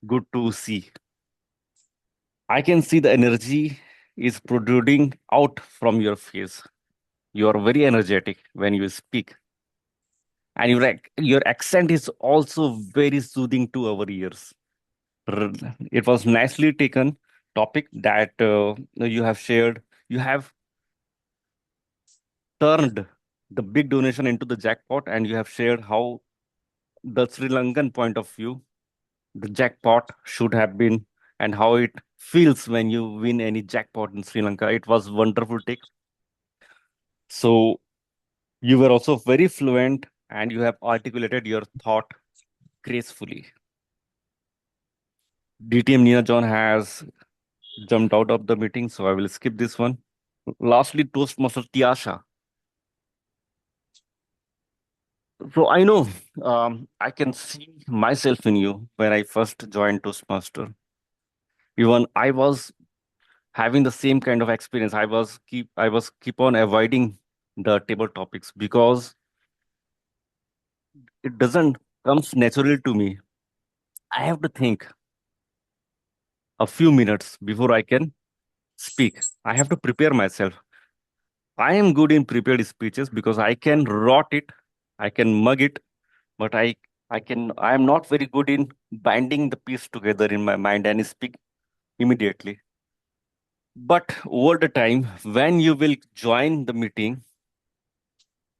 good to see. I can see the energy is protruding out from your face. You are very energetic when you speak, and your accent is also very soothing to our ears. It was nicely taken topic that you have shared. You have turned the big donation into the jackpot, and you have shared how the Sri Lankan point of view, the jackpot should have been, and how it feels when you win any jackpot in Sri Lanka. It was wonderful take. So you were also very fluent, and you have articulated your thought gracefully. DTM Nina John has jumped out of the meeting, so I will skip this one. Lastly, Toastmaster Tiasha. So I know I can see myself in you when I first joined Toastmaster. Even I was having the same kind of experience. I was keep on avoiding the table topics because it doesn't comes naturally to me. I have to think a few minutes before I can speak. I have to prepare myself. I am good in prepared speeches because I can rot it, I can mug it, but I am not very good in binding the piece together in my mind and speak immediately. But over the time, when you will join the meeting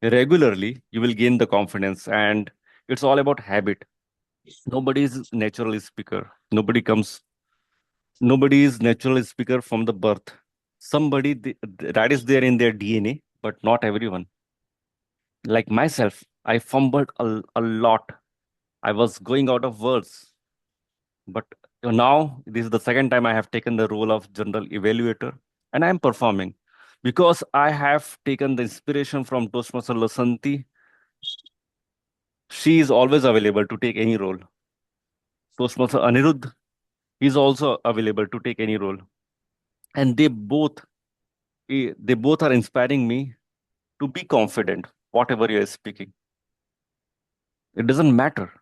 regularly, you will gain the confidence, and it's all about habit. Nobody is natural speaker. Nobody is natural speaker from the birth. That is there in their DNA, but not everyone. Like myself, I fumbled a lot. I was going out of words. But now, this is the second time I have taken the role of general evaluator, and I am performing because I have taken the inspiration from Toastmaster Lasanti. She is always available to take any role. Toastmaster Anirudh is also available to take any role. And they both they both are inspiring me to be confident, whatever you're speaking. It doesn't matter.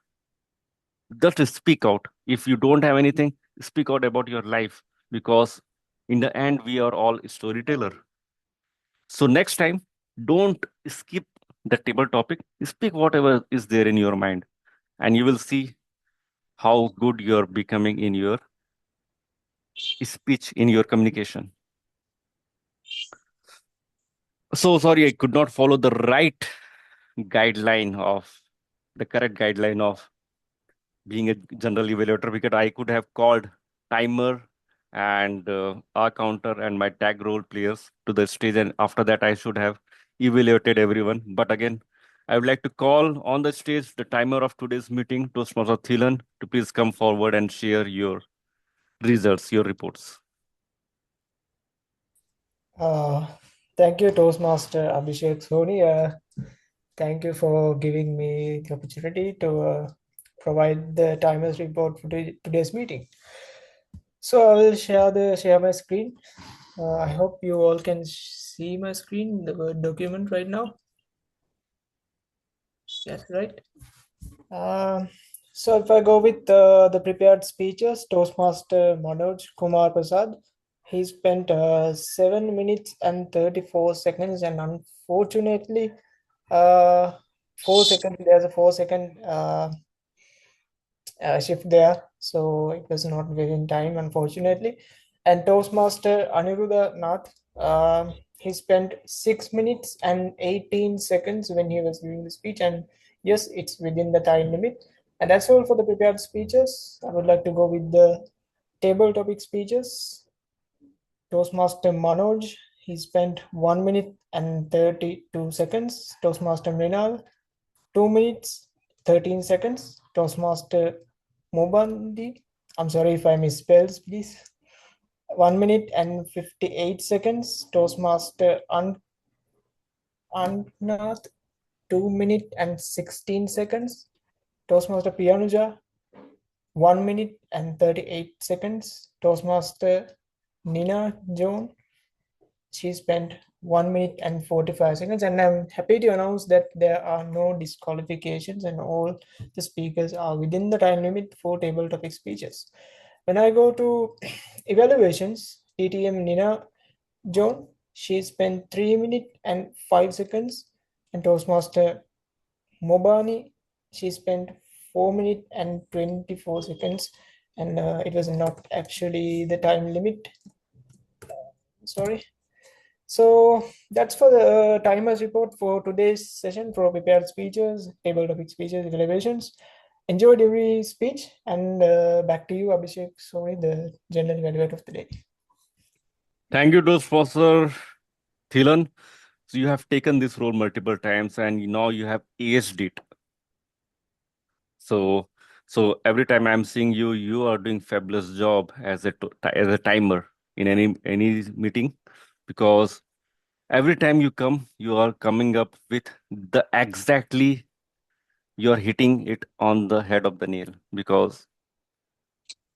Just speak out. If you don't have anything, speak out about your life, because in the end, we are all storyteller. So next time, don't skip the table topic. Speak whatever is there in your mind, and you will see how good you're becoming in your speech, in your communication. So sorry, I could not follow the correct guideline of being a general evaluator, because I could have called timer and our counter and my tag role players to the stage, and after that I should have evaluated everyone. But again, I would like to call on the stage the timer of today's meeting, Toastmaster Thilan, to please come forward and share your results, your reports. Thank you, Toastmaster Abhishek Soni. Thank you for giving me the opportunity to provide the timers report for today's meeting. So I will share my screen. I hope you all can see my screen, the Word document right now. Yes, right. So if I go with the prepared speeches, Toastmaster Manoj Kumar Prasad, he spent 7 minutes and 34 seconds, and unfortunately, 4 seconds. There's a 4 second shift there, so it was not within time, unfortunately. And Toastmaster Aniruddha Nath, he spent 6 minutes and 18 seconds when he was giving the speech, and yes, it's within the time limit. And that's all for the prepared speeches. I would like to go with the table topic speeches. Toastmaster Manoj, he spent 1 minute and 32 seconds. Toastmaster Mrinal, 2 minutes 13 seconds. Toastmaster Mobandi, I'm sorry if I misspelled, please. 1 minute and 58 seconds. Toastmaster Antnath, 2 minute and 16 seconds. Toastmaster Pianuja, 1 minute and 38 seconds. Toastmaster Nina Joan, she spent 1 minute and 45 seconds. And I'm happy to announce that there are no disqualifications and all the speakers are within the time limit for table topic speeches. When I go to evaluations, TTM Nina Joan, she spent 3 minutes and 5 seconds. And Toastmaster Mobani, she spent 4 minutes and 24 seconds. And it was not actually the time limit. Sorry. So that's for the timers report for today's session for prepared speeches, table topic speeches, evaluations. Enjoyed every speech, and back to you, Abhishek Soni, the general evaluator of the day. Thank you, Toastmaster Thilan. So you have taken this role multiple times, and now you have aced it. So every time I'm seeing you, you are doing fabulous job as a timer in any meeting, because every time you come, you are coming up with the exactly, you're hitting it on the head of the nail, because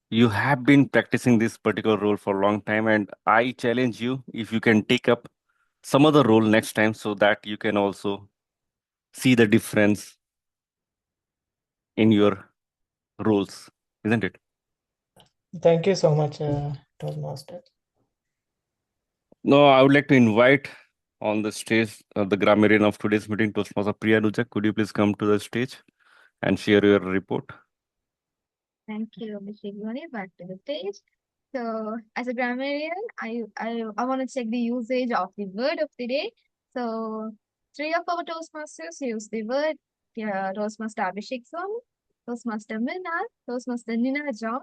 you have been practicing this particular role for a long time, and I challenge you, if you can take up some other role next time, so that you can also see the difference in your roles, isn't it? Thank you so much, Toastmaster. No, I would like to invite on the stage the grammarian of today's meeting, Toastmaster Priya Nujak. Could you please come to the stage and share your report? Thank you, Abhishek Soni. Back to the stage. So, as a grammarian, I want to check the usage of the word of the day. So, three of our Toastmasters use the word. Toastmaster Abhishek Soni, Toastmaster Minal, Toastmaster Nina John.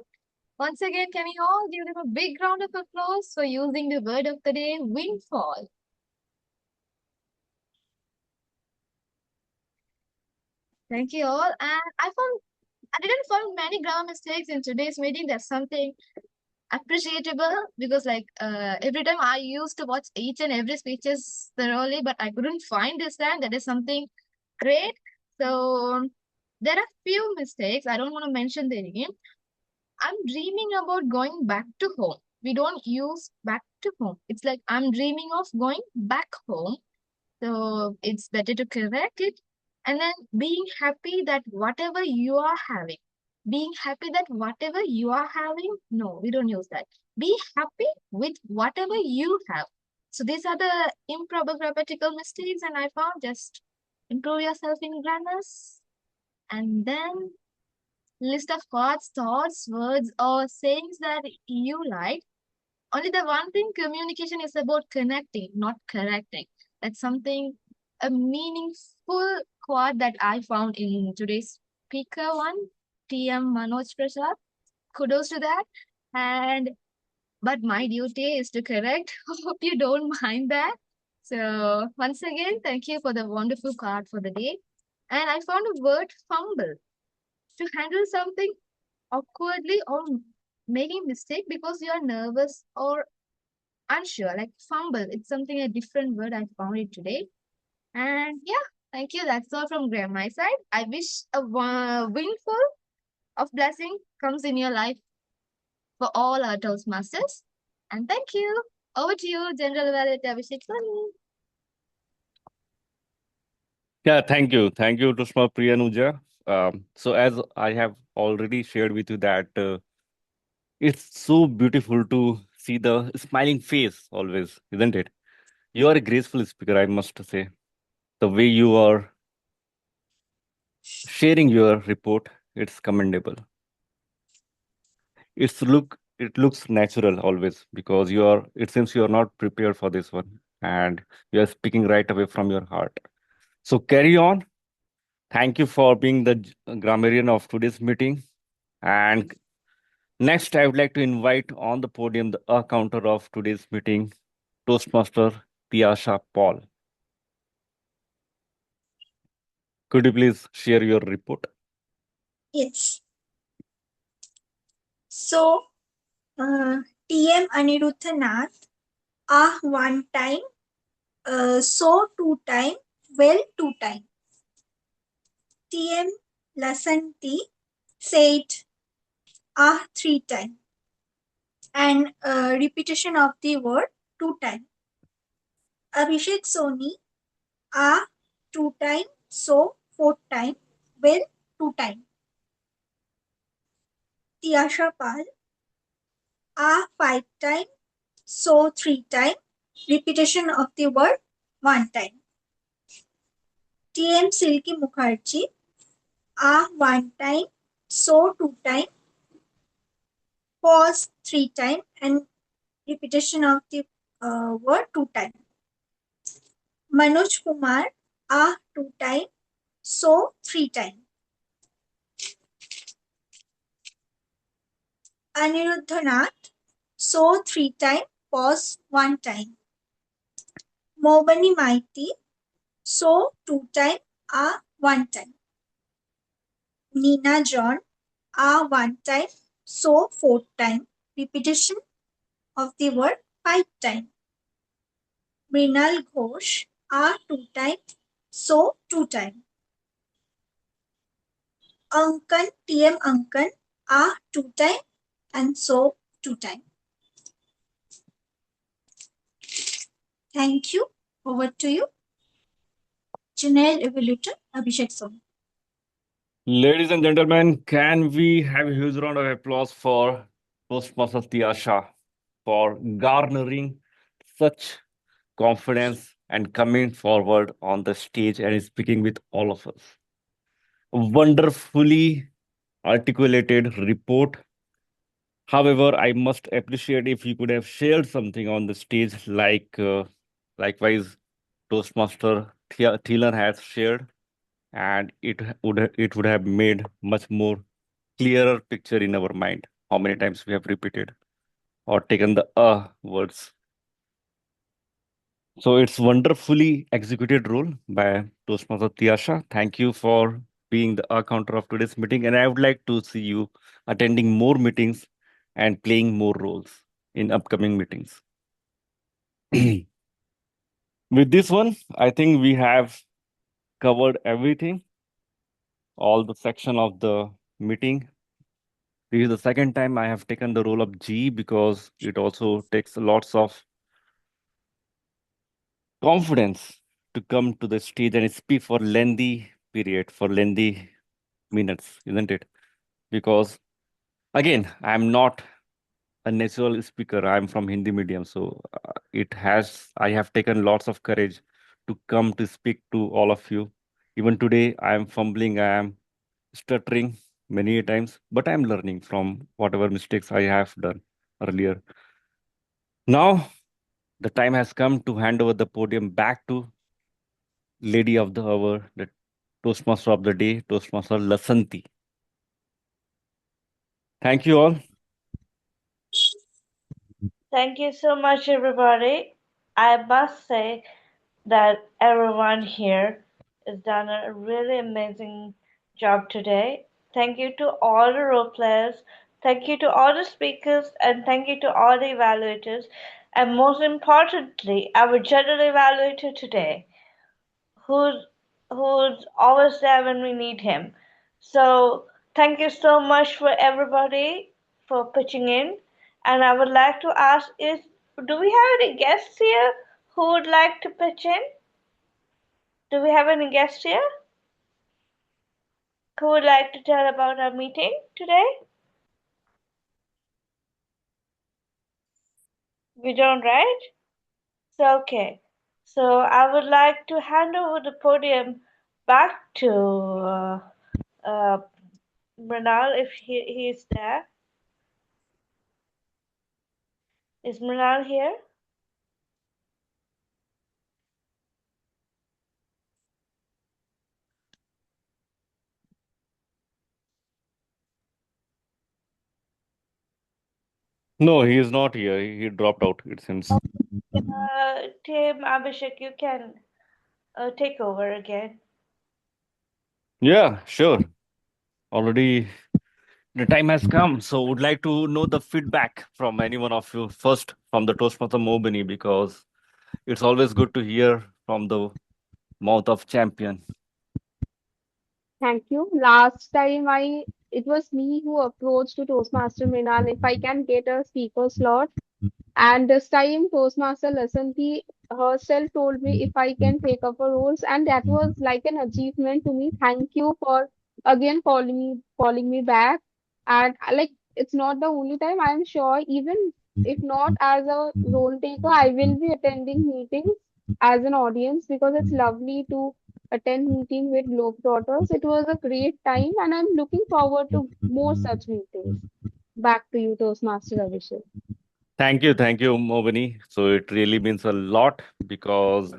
Once again, can you all give them a big round of applause for using the word of the day, windfall? Thank you all. And I didn't find many grammar mistakes in today's meeting. That's something appreciable, because every time I used to watch each and every speeches thoroughly, but I couldn't find this time. That is something great. So there are few mistakes. I don't want to mention the name. I'm dreaming about going back to home, we don't use back to home. It's like I'm dreaming of going back home. So it's better to correct it. And then being happy that whatever you are having, being happy that whatever you are having, no, we don't use that. Be happy with whatever you have. So these are the improper grammatical mistakes, and I found just improve yourself in grammars. And then list of thoughts, words, or sayings that you like. Only the one thing, communication is about connecting, not correcting. That's something, a meaningful quote that I found in today's speaker one, TM Manoj Prasad. Kudos to that. And but my duty is to correct. Hope you don't mind that. So once again, thank you for the wonderful card for the day. And I found a word fumble to handle something awkwardly or making mistake because you are nervous or unsure, like fumble. It's something a different word. I found it today. And yeah, thank you. That's all from my side. I wish a windful of blessing comes in your life for all our Toastmasters. And thank you. Over to you, General Evaluator Abhishek Soni. Yeah, thank you. Thank you, Tushma Priyanuja. So as I have already shared with you that it's so beautiful to see the smiling face always, isn't it? You are a graceful speaker, I must say. The way you are sharing your report, it's commendable. It looks natural always because it seems you are not prepared for this one and you are speaking right away from your heart. So carry on. Thank you for being the grammarian of today's meeting. And next, I would like to invite on the podium the counter of today's meeting, Toastmaster Tiasha Paul. Could you please share your report? Yes. So, TM Aniruddha Nath, one time, so two time, well two time. TM Lasanti said three time, and repetition of the word two time. Abhishek Soni two time, so four time, well two time. Tiasha Pal five time, so three time, repetition of the word one time. TM Silky Mukherjee one time, so two time, pause three time, and repetition of the word two time. Manoj Kumar two time, so three time. Aniruddha Nath, so three time, pause one time. Mobani Maiti, so two time, one time. Nina John, one time, so four time. Repetition of the word five time. Mrinal Ghosh, two time, so two time. Ankan, TM Ankan, two time, and so two time. Thank you. Over to you. General Evaluator Abhishek Soni. Ladies and gentlemen, can we have a huge round of applause for Toastmaster Tiasha for garnering such confidence and coming forward on the stage and speaking with all of us. A wonderfully articulated report. However, I must appreciate if you could have shared something on the stage like likewise Toastmaster Thielen has shared, and it would have made much more clearer picture in our mind how many times we have repeated or taken the words. So it's wonderfully executed role by Toastmaster Tiasha. Thank you for being the counter of today's meeting. And I would like to see you attending more meetings and playing more roles in upcoming meetings. With this one, I think we have covered everything, all the section of the meeting. This is the second time I have taken the role of G because it also takes lots of confidence to come to the stage and speak for lengthy period, for lengthy minutes, isn't it? Because again, I'm not a natural speaker. I'm from Hindi medium, so I have taken lots of courage to come to speak to all of you. Even today, I am fumbling, I am stuttering many times, but I'm learning from whatever mistakes I have done earlier. Now, the time has come to hand over the podium back to lady of the hour, the Toastmaster of the day, Toastmaster Lasanti. Thank you all. Thank you so much, everybody. I must say that everyone here has done a really amazing job today. Thank you to all the role players. Thank you to all the speakers, and thank you to all the evaluators. And most importantly, our general evaluator today, who's always there when we need him. So thank you so much for everybody for pitching in. And I would like to ask do we have any guests here who would like to pitch in? Do we have any guests here who would like to tell about our meeting today? We don't, right? So okay. So I would like to hand over the podium back to Mrinal if he is there. Is Mrinal here? No, he is not here. He dropped out, it seems. Tim, Abhishek, you can take over again. Yeah, sure. Already the time has come. So would like to know the feedback from any one of you. First from the Toastmaster Mobini, because it's always good to hear from the mouth of champion. Thank you. Last time it was me who approached to Toastmaster Mrinal if I can get a speaker slot. And this time Toastmaster Lasanti herself told me if I can take up a roles, and that was like an achievement to me. Thank you for again calling me back. And like it's not the only time. I'm sure even if not as a role taker, I will be attending meetings as an audience because it's lovely to attend meeting with Globetrotters. It was a great time, and I'm looking forward to more such meetings. Back to you, Toastmaster Abhishek. Thank you, Mobini. So it really means a lot because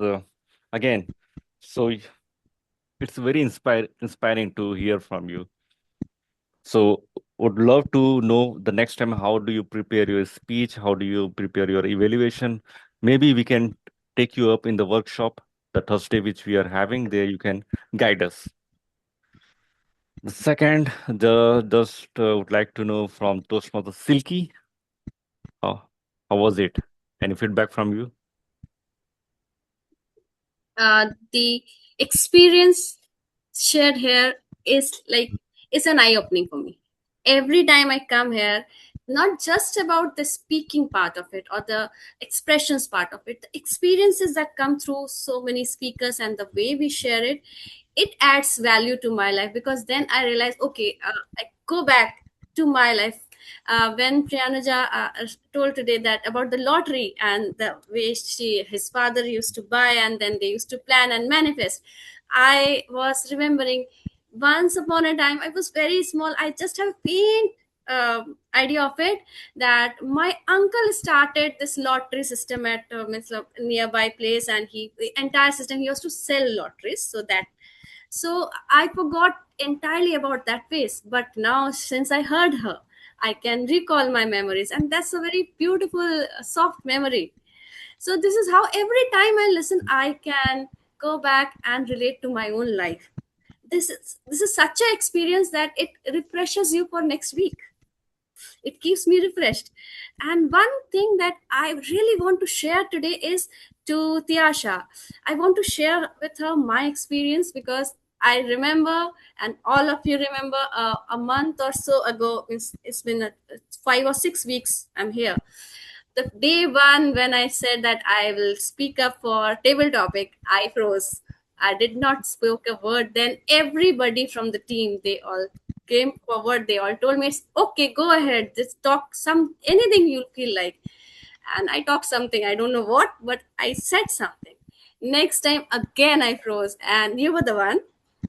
again, so it's very inspiring to hear from you. So would love to know the next time how do you prepare your speech? How do you prepare your evaluation? Maybe we can take you up in the workshop the Thursday which we are having there. You can guide us. The second, just would like to know from Toastmaster Silky, how was it? Any feedback from you? The experience shared here is an eye-opening for me. Every time I come here, not just about the speaking part of it or the expressions part of it, the experiences that come through so many speakers and the way we share it, it adds value to my life, because then I realize, okay, I go back to my life. When Priyanuja told today that about the lottery and the way his father used to buy and then they used to plan and manifest, I was remembering once upon a time I was very small. I just have a faint idea of it, that my uncle started this lottery system at nearby place, and the entire system he used to sell lotteries. So I forgot entirely about that phase. But now, since I heard her, I can recall my memories, and that's a very beautiful, soft memory. So this is how every time I listen, I can go back and relate to my own life. This is such an experience that it refreshes you for next week. It keeps me refreshed. And one thing that I really want to share today is to Tiasha. I want to share with her my experience, because I remember, and all of you remember, a month or so ago, it's been 5 or 6 weeks I'm here. The day one when I said that I will speak up for table topic, I froze. I did not spoke a word. Then everybody from the team, they all came forward. They all told me, "Okay, go ahead. Just talk anything you feel like." And I talked something. I don't know what, but I said something. Next time again I froze, and you were the one.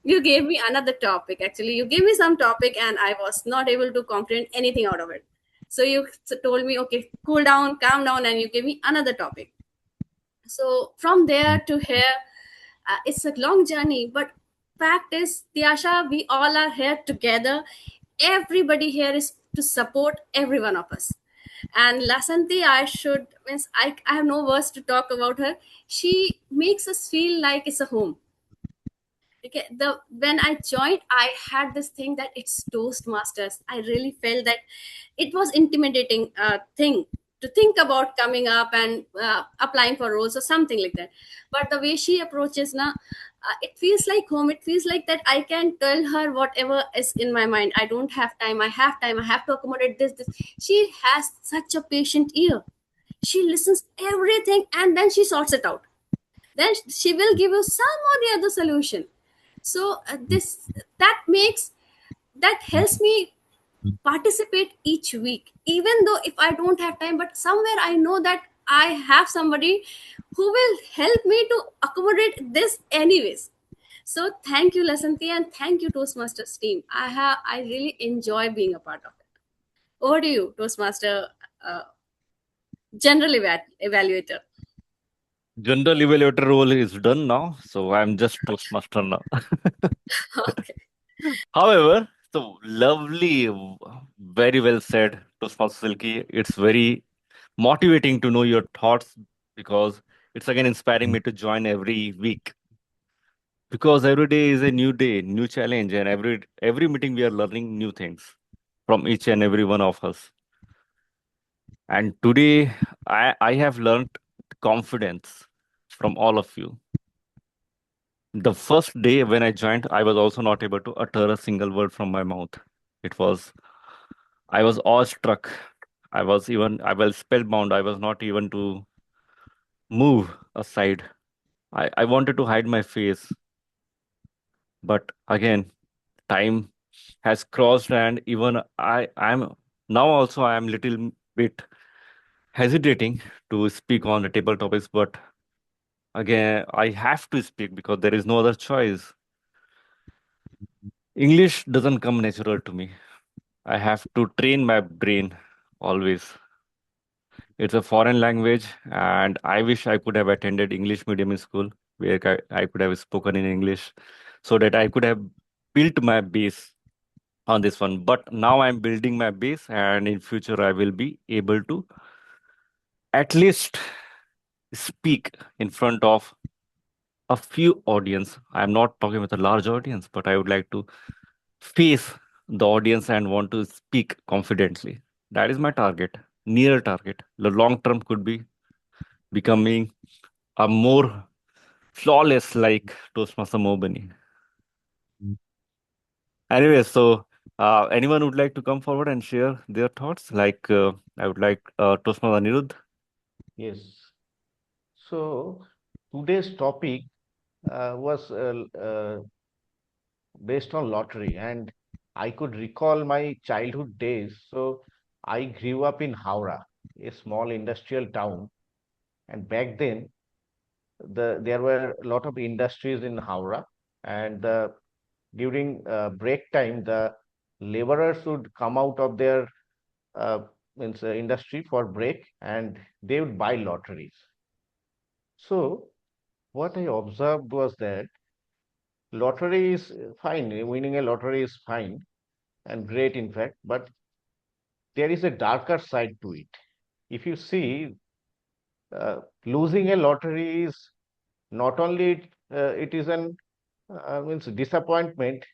You gave me another topic. Actually, you gave me some topic, and I was not able to comprehend anything out of it. So you told me, okay, cool down, calm down, and you gave me another topic. So from there to here, it's a long journey. But fact is, Tiasha, we all are here together. Everybody here is to support every one of us. And Lasanti, I have no words to talk about her. She makes us feel like it's a home. Okay, when I joined, I had this thing that it's Toastmasters. I really felt that it was intimidating thing to think about coming up and applying for roles or something like that. But the way she approaches now, it feels like home. It feels like that I can tell her whatever is in my mind. I don't have time. I have time. I have to accommodate this. She has such a patient ear. She listens everything and then she sorts it out. Then she will give you some or the other solution. So this that helps me participate each week, even though if I don't have time, but somewhere I know that I have somebody who will help me to accommodate this anyways. So thank you, Lasanti, and thank you, Toastmasters team. I really enjoy being a part of it. Over to you, Toastmaster uh, general evaluator. General evaluator role is done now, so I'm just Toastmaster now. Okay. However, so lovely, very well said, Toastmaster Silky. It's very motivating to know your thoughts because it's again inspiring me to join every week. Because every day is a new day, new challenge, and every meeting we are learning new things from each and every one of us. And today I have learned confidence from all of you. The first day when I joined, I was also not able to utter a single word from my mouth. I was awestruck. I was spellbound. I was not even to move aside. I wanted to hide my face. But again, time has crossed and even I'm now also I am little bit hesitating to speak on the table topics, but again, I have to speak because there is no other choice. English doesn't come natural to me. I have to train my brain always. It's a foreign language, and I wish I could have attended English medium school where I could have spoken in English so that I could have built my base on this one. But now I'm building my base, and in future I will be able to at least speak in front of a few audience. I'm not talking with a large audience, but I would like to face the audience and want to speak confidently. That is my target, near target. The long term could be becoming a more flawless like Toastmaster Mobani. Anyway, so anyone would like to come forward and share their thoughts? Like I would like Toastmaster Anirudh. Yes. So today's topic was based on lottery, and I could recall my childhood days. So I grew up in Howrah, a small industrial town, and back then there were a lot of industries in Howrah, and during break time, the laborers would come out of their uh, industry for break, and they would buy lotteries. So what I observed was that lottery is fine, winning a lottery is fine and great, in fact, but there is a darker side to it. If you see, losing a lottery is not only it is an means disappointment,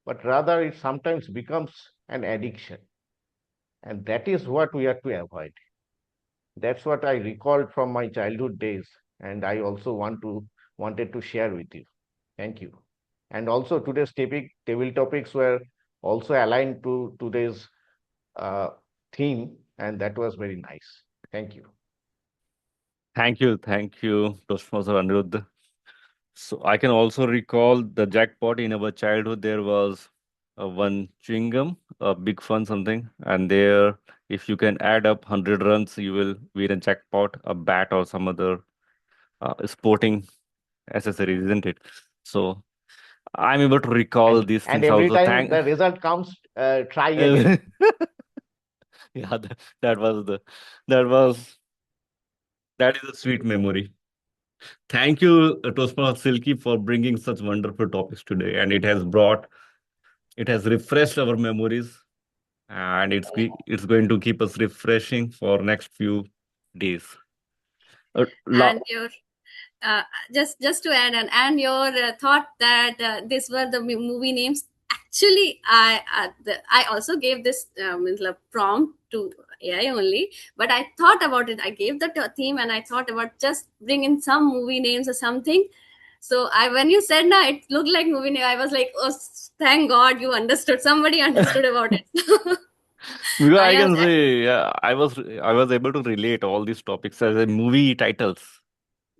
but rather it sometimes becomes an addiction, and that is what we have to avoid. That's what I recalled from my childhood days, and I also wanted to share with you. Thank you. And also today's table topics were also aligned to today's theme, and that was very nice. Thank you. Thank you, Toastmaster Aniruddha. So I can also recall the jackpot in our childhood. There was one chewing gum, a big fun something, and there, if you can add up 100 runs, you will win a jackpot, a bat, or some other sporting accessories, isn't it? So I'm able to recall these And things every also. time the result comes, try again. Yeah, that was that was that is a sweet memory. Thank you, Toastmaster Silky, for bringing such wonderful topics today, and it has refreshed our memories, and it's going to keep us refreshing for next few days. Uh, la- And your uh, just to add, and your thought that these were the movie names. Actually, I also gave this prompt to AI only, but I thought about it. I gave the theme, and I thought about just bring in some movie names or something. So when you said now it looked like movie name, I was like, oh, thank God you understood. Somebody understood about it. because I I was can say, yeah, I was able to relate all these topics as a movie titles.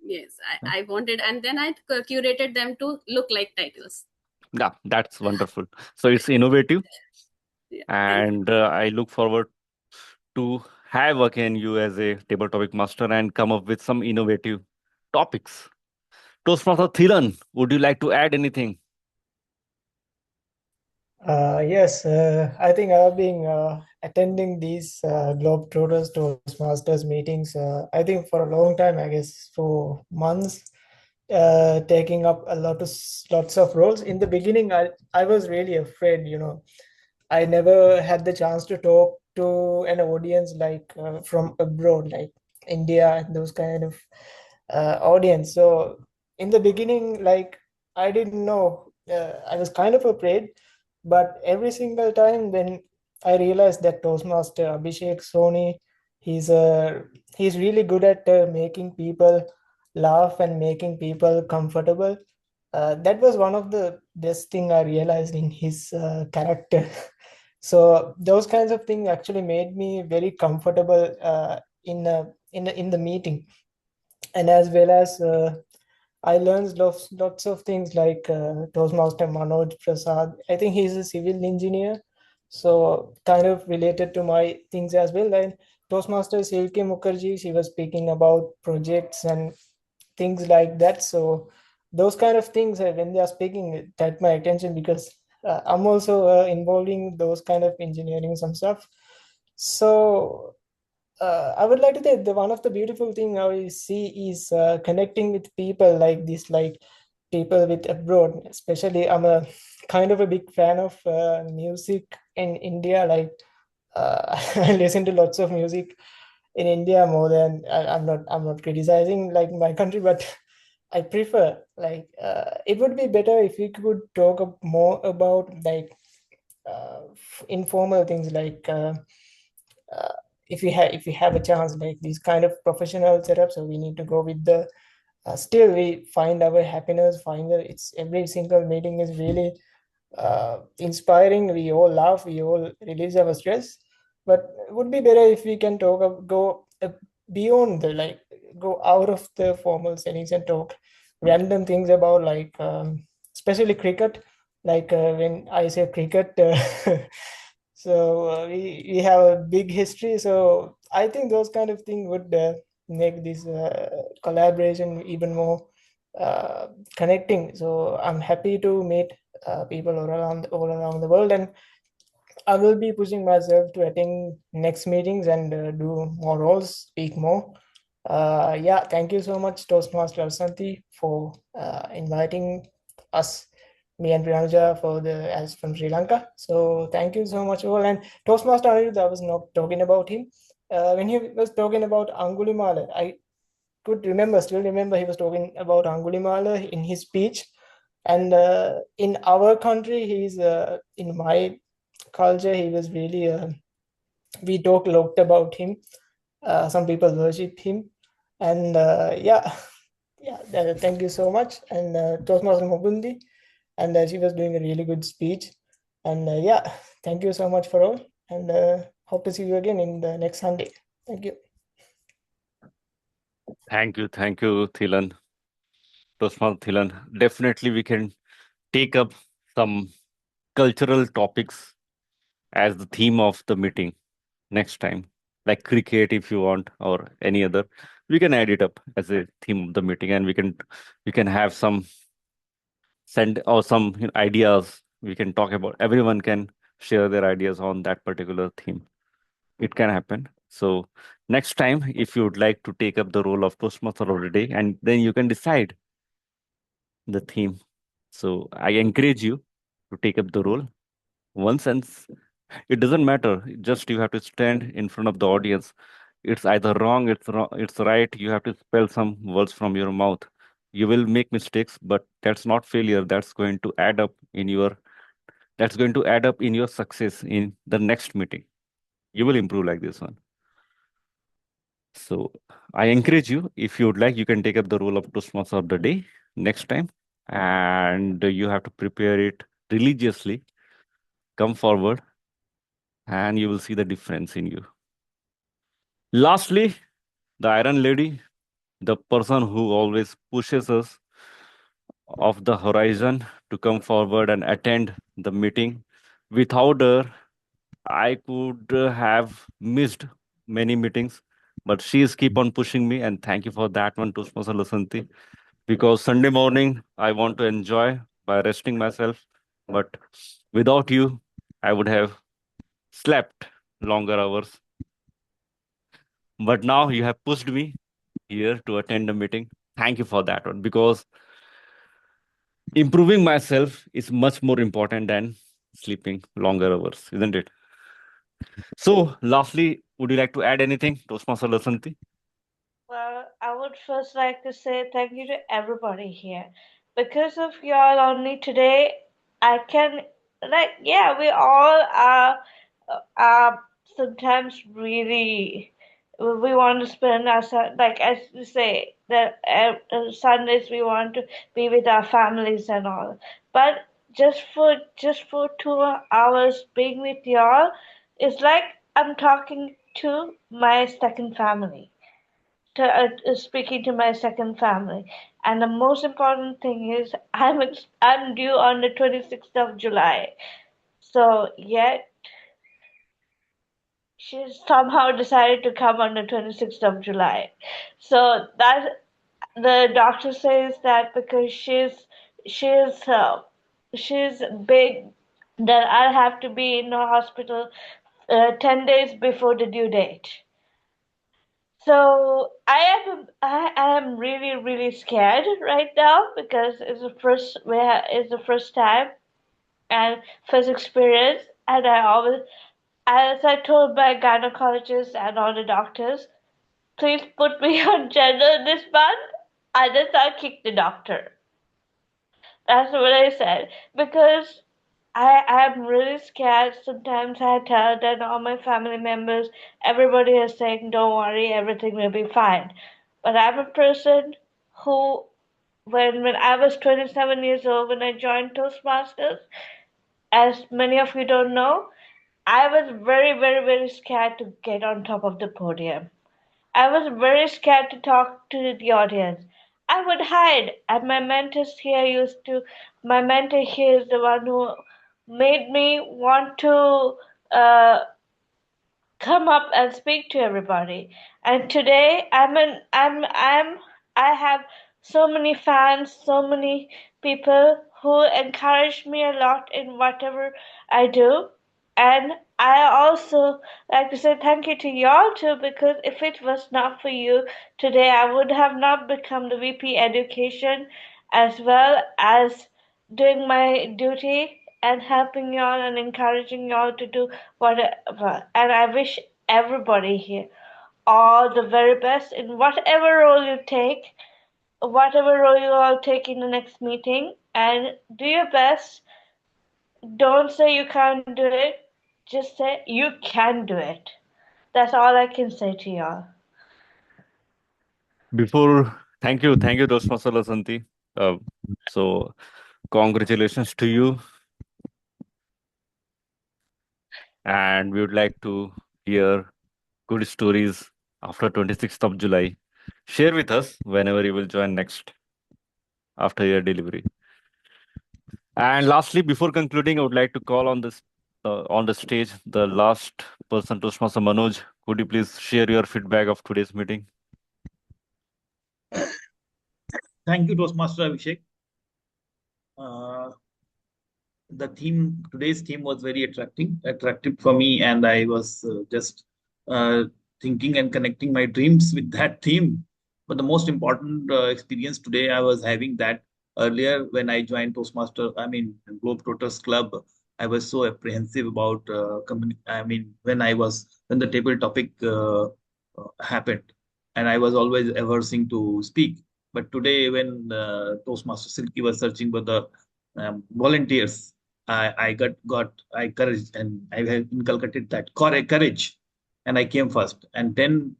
Yes, I wanted, and then I curated them to look like titles. Yeah, that's wonderful. So it's innovative, Yeah, and I look forward to have again you as a table topic master and come up with some innovative topics. Toastmaster Thiran, would you like to add anything? Yes, I think I've been attending these Globetrotters Toastmasters meetings. I think for a long time, I guess for months, taking up lots of roles. In the beginning, I was really afraid. I never had the chance to talk to an audience like from abroad, like India and those kind of audience. So in the beginning, like I didn't know. I was kind of afraid, but every single time when I realized that Toastmaster Abhishek Soni, he's really good at making people laugh and making people comfortable. That was one of the best thing I realized in his character. So those kinds of things actually made me very comfortable in the meeting, and as well as I learned lots of things like Toastmaster Manoj Prasad. I think he's a civil engineer, so kind of related to my things as well. And Toastmaster Silke Mukherjee, she was speaking about projects and things like that. So those kind of things, when they are speaking, it caught my attention because I'm also involving those kind of engineering some stuff. So I would like to say the one of the beautiful thing I see is connecting with people like this, like people with abroad. Especially, I'm a kind of a big fan of music in India. Like I listen to lots of music in India more than I'm not criticizing like my country, but I prefer like it would be better if we could talk more about like informal things like. Uh, if we have a chance like these kind of professional setups, so we need to go with the still we find our happiness find it's every single meeting is really inspiring. We all laugh, we all release our stress, but it would be better if we can go beyond the like go out of the formal settings and talk random things about like especially cricket, like when I say cricket so we have a big history, so I think those kind of things would make this collaboration even more uh, connecting. So I'm happy to meet people all around the world, and I will be pushing myself to attend next meetings and do more roles, speak more. Yeah, thank you so much, Toastmaster Santi, for inviting us, me and Priyanuja, for the as from Sri Lanka. So thank you so much all. And Toastmaster Anirudh, I was not talking about him. When he was talking about Angulimala, I could still remember he was talking about Angulimala in his speech. And in our country, he's in my culture, he was really, we talk a lot about him. Some people worship him. And yeah, yeah, thank you so much. And Toastmaster Mobundi. and she was doing a really good speech. And yeah, thank you so much for all, and hope to see you again in the next Sunday. Thank you. Thank you, Thilan. Toastmaster Thilan. Definitely, we can take up some cultural topics as the theme of the meeting next time, like cricket, if you want, or any other. We can add it up as a theme of the meeting, and we can have some send or some ideas. We can talk about. Everyone can share their ideas on that particular theme. It can happen. So next time, if you would like to take up the role of Toastmaster of the day, and then you can decide the theme. So I encourage you to take up the role once, and it doesn't matter. Just you have to stand in front of the audience. It's either wrong, it's right. You have to spell some words from your mouth. You will make mistakes, but that's not failure. That's going to add up in your success in the next meeting. You will improve like this one. So I encourage you, if you would like, you can take up the role of Toastmaster of the day next time, and you have to prepare it religiously. Come forward, and you will see the difference in you. Lastly, the Iron Lady, the person who always pushes us off the horizon to come forward and attend the meeting. Without her, I could have missed many meetings, but she is keep on pushing me, and thank you for that one, Toastmaster Lasanti. Because Sunday morning I want to enjoy by resting myself, but without you, I would have slept longer hours. But now you have pushed me here to attend the meeting. Thank you for that one, because improving myself is much more important than sleeping longer hours, isn't it? So, lastly, would you like to add anything, Toastmaster Lasanti? Well, I would first like to say thank you to everybody here. Because of y'all only today, I can, like, yeah, we all are sometimes really, we want to spend our, like, as you say, that Sundays we want to be with our families and all. But just for 2 hours being with y'all, it's like I'm talking to my second family, speaking to my second family. And the most important thing is I'm due on the 26th of July. So yet she somehow decided to come on the 26th of July. So that the doctor says that because she's she's big, that I'll have to be in the hospital 10 days before the due date. So I am really scared right now because it's the first time and first experience, and I always, as I told my gynecologist and all the doctors, please put me on general this month, otherwise I'll kick the doctor. That's what I said, because I am really scared. Sometimes I tell that all my family members, everybody is saying, don't worry, everything will be fine. But I'm a person who, when I was 27 years old, when I joined Toastmasters, as many of you don't know, I was very scared to get on top of the podium. I was very scared to talk to the audience. I would hide, and my mentor here is the one who made me want to uh, come up and speak to everybody. And today I have so many fans, so many people who encourage me a lot in whatever I do. And I also like to say thank you to y'all too, because if it was not for you today, I would have not become the VP Education, as well as doing my duty and helping y'all and encouraging y'all to do whatever. And I wish everybody here all the very best in whatever role you take, whatever role you all take in the next meeting, and do your best. Don't say you can't do it, just say you can do it. That's all I can say to y'all. Thank you, Toastmaster Lasanti. So, Congratulations to you. And we would like to hear good stories after 26th of July. Share with us whenever you will join next after your delivery. And lastly, before concluding, I would like to call on the stage the last person, Toastmaster Manoj. Could you please share your feedback of today's meeting? Thank you, Toastmaster Abhishek. Today's theme was very attractive for me, and I was just thinking and connecting my dreams with that theme. But the most important experience today I was having that earlier when I joined Globetrotters Club, I was so apprehensive about when the table topic happened, and I was always aversing to speak. But today, when Toastmaster Silky was searching for the volunteers, I got courage, and I have inculcated that courage, and I came first, and then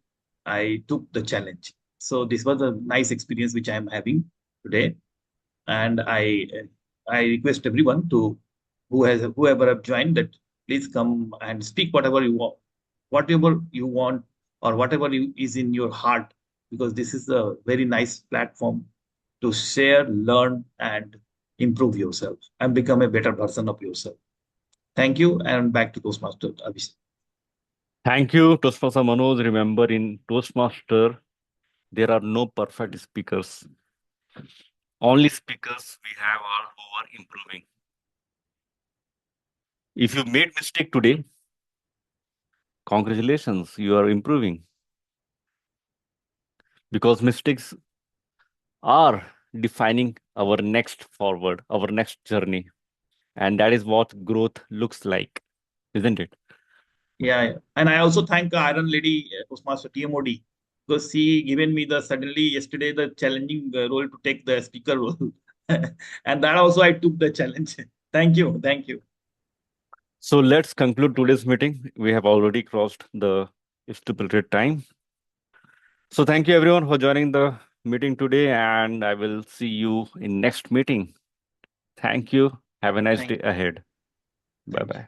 I took the challenge. So this was a nice experience which I am having today, and I request everyone to whoever have joined that, please come and speak whatever you want, or whatever is in your heart, because this is a very nice platform to share, learn, and improve yourself and become a better version of yourself. Thank you, and back to Toastmaster Abhishek. Thank you, Toastmaster Manoj. Remember, in Toastmaster, there are no perfect speakers. Only speakers we have are who are improving. If you made mistake today, congratulations, you are improving. Because mistakes are defining our next forward, our next journey. And that is what growth looks like, isn't it? Yeah. And I also thank Iron Lady, Toastmaster TMOD, because she given me suddenly yesterday the challenging role to take the speaker role. And that also I took the challenge. Thank you. Thank you. So let's conclude today's meeting. We have already crossed the stipulated time. So thank you everyone for joining the meeting today, and I will see you in next meeting. Thank you. Have a nice day ahead. Bye-bye.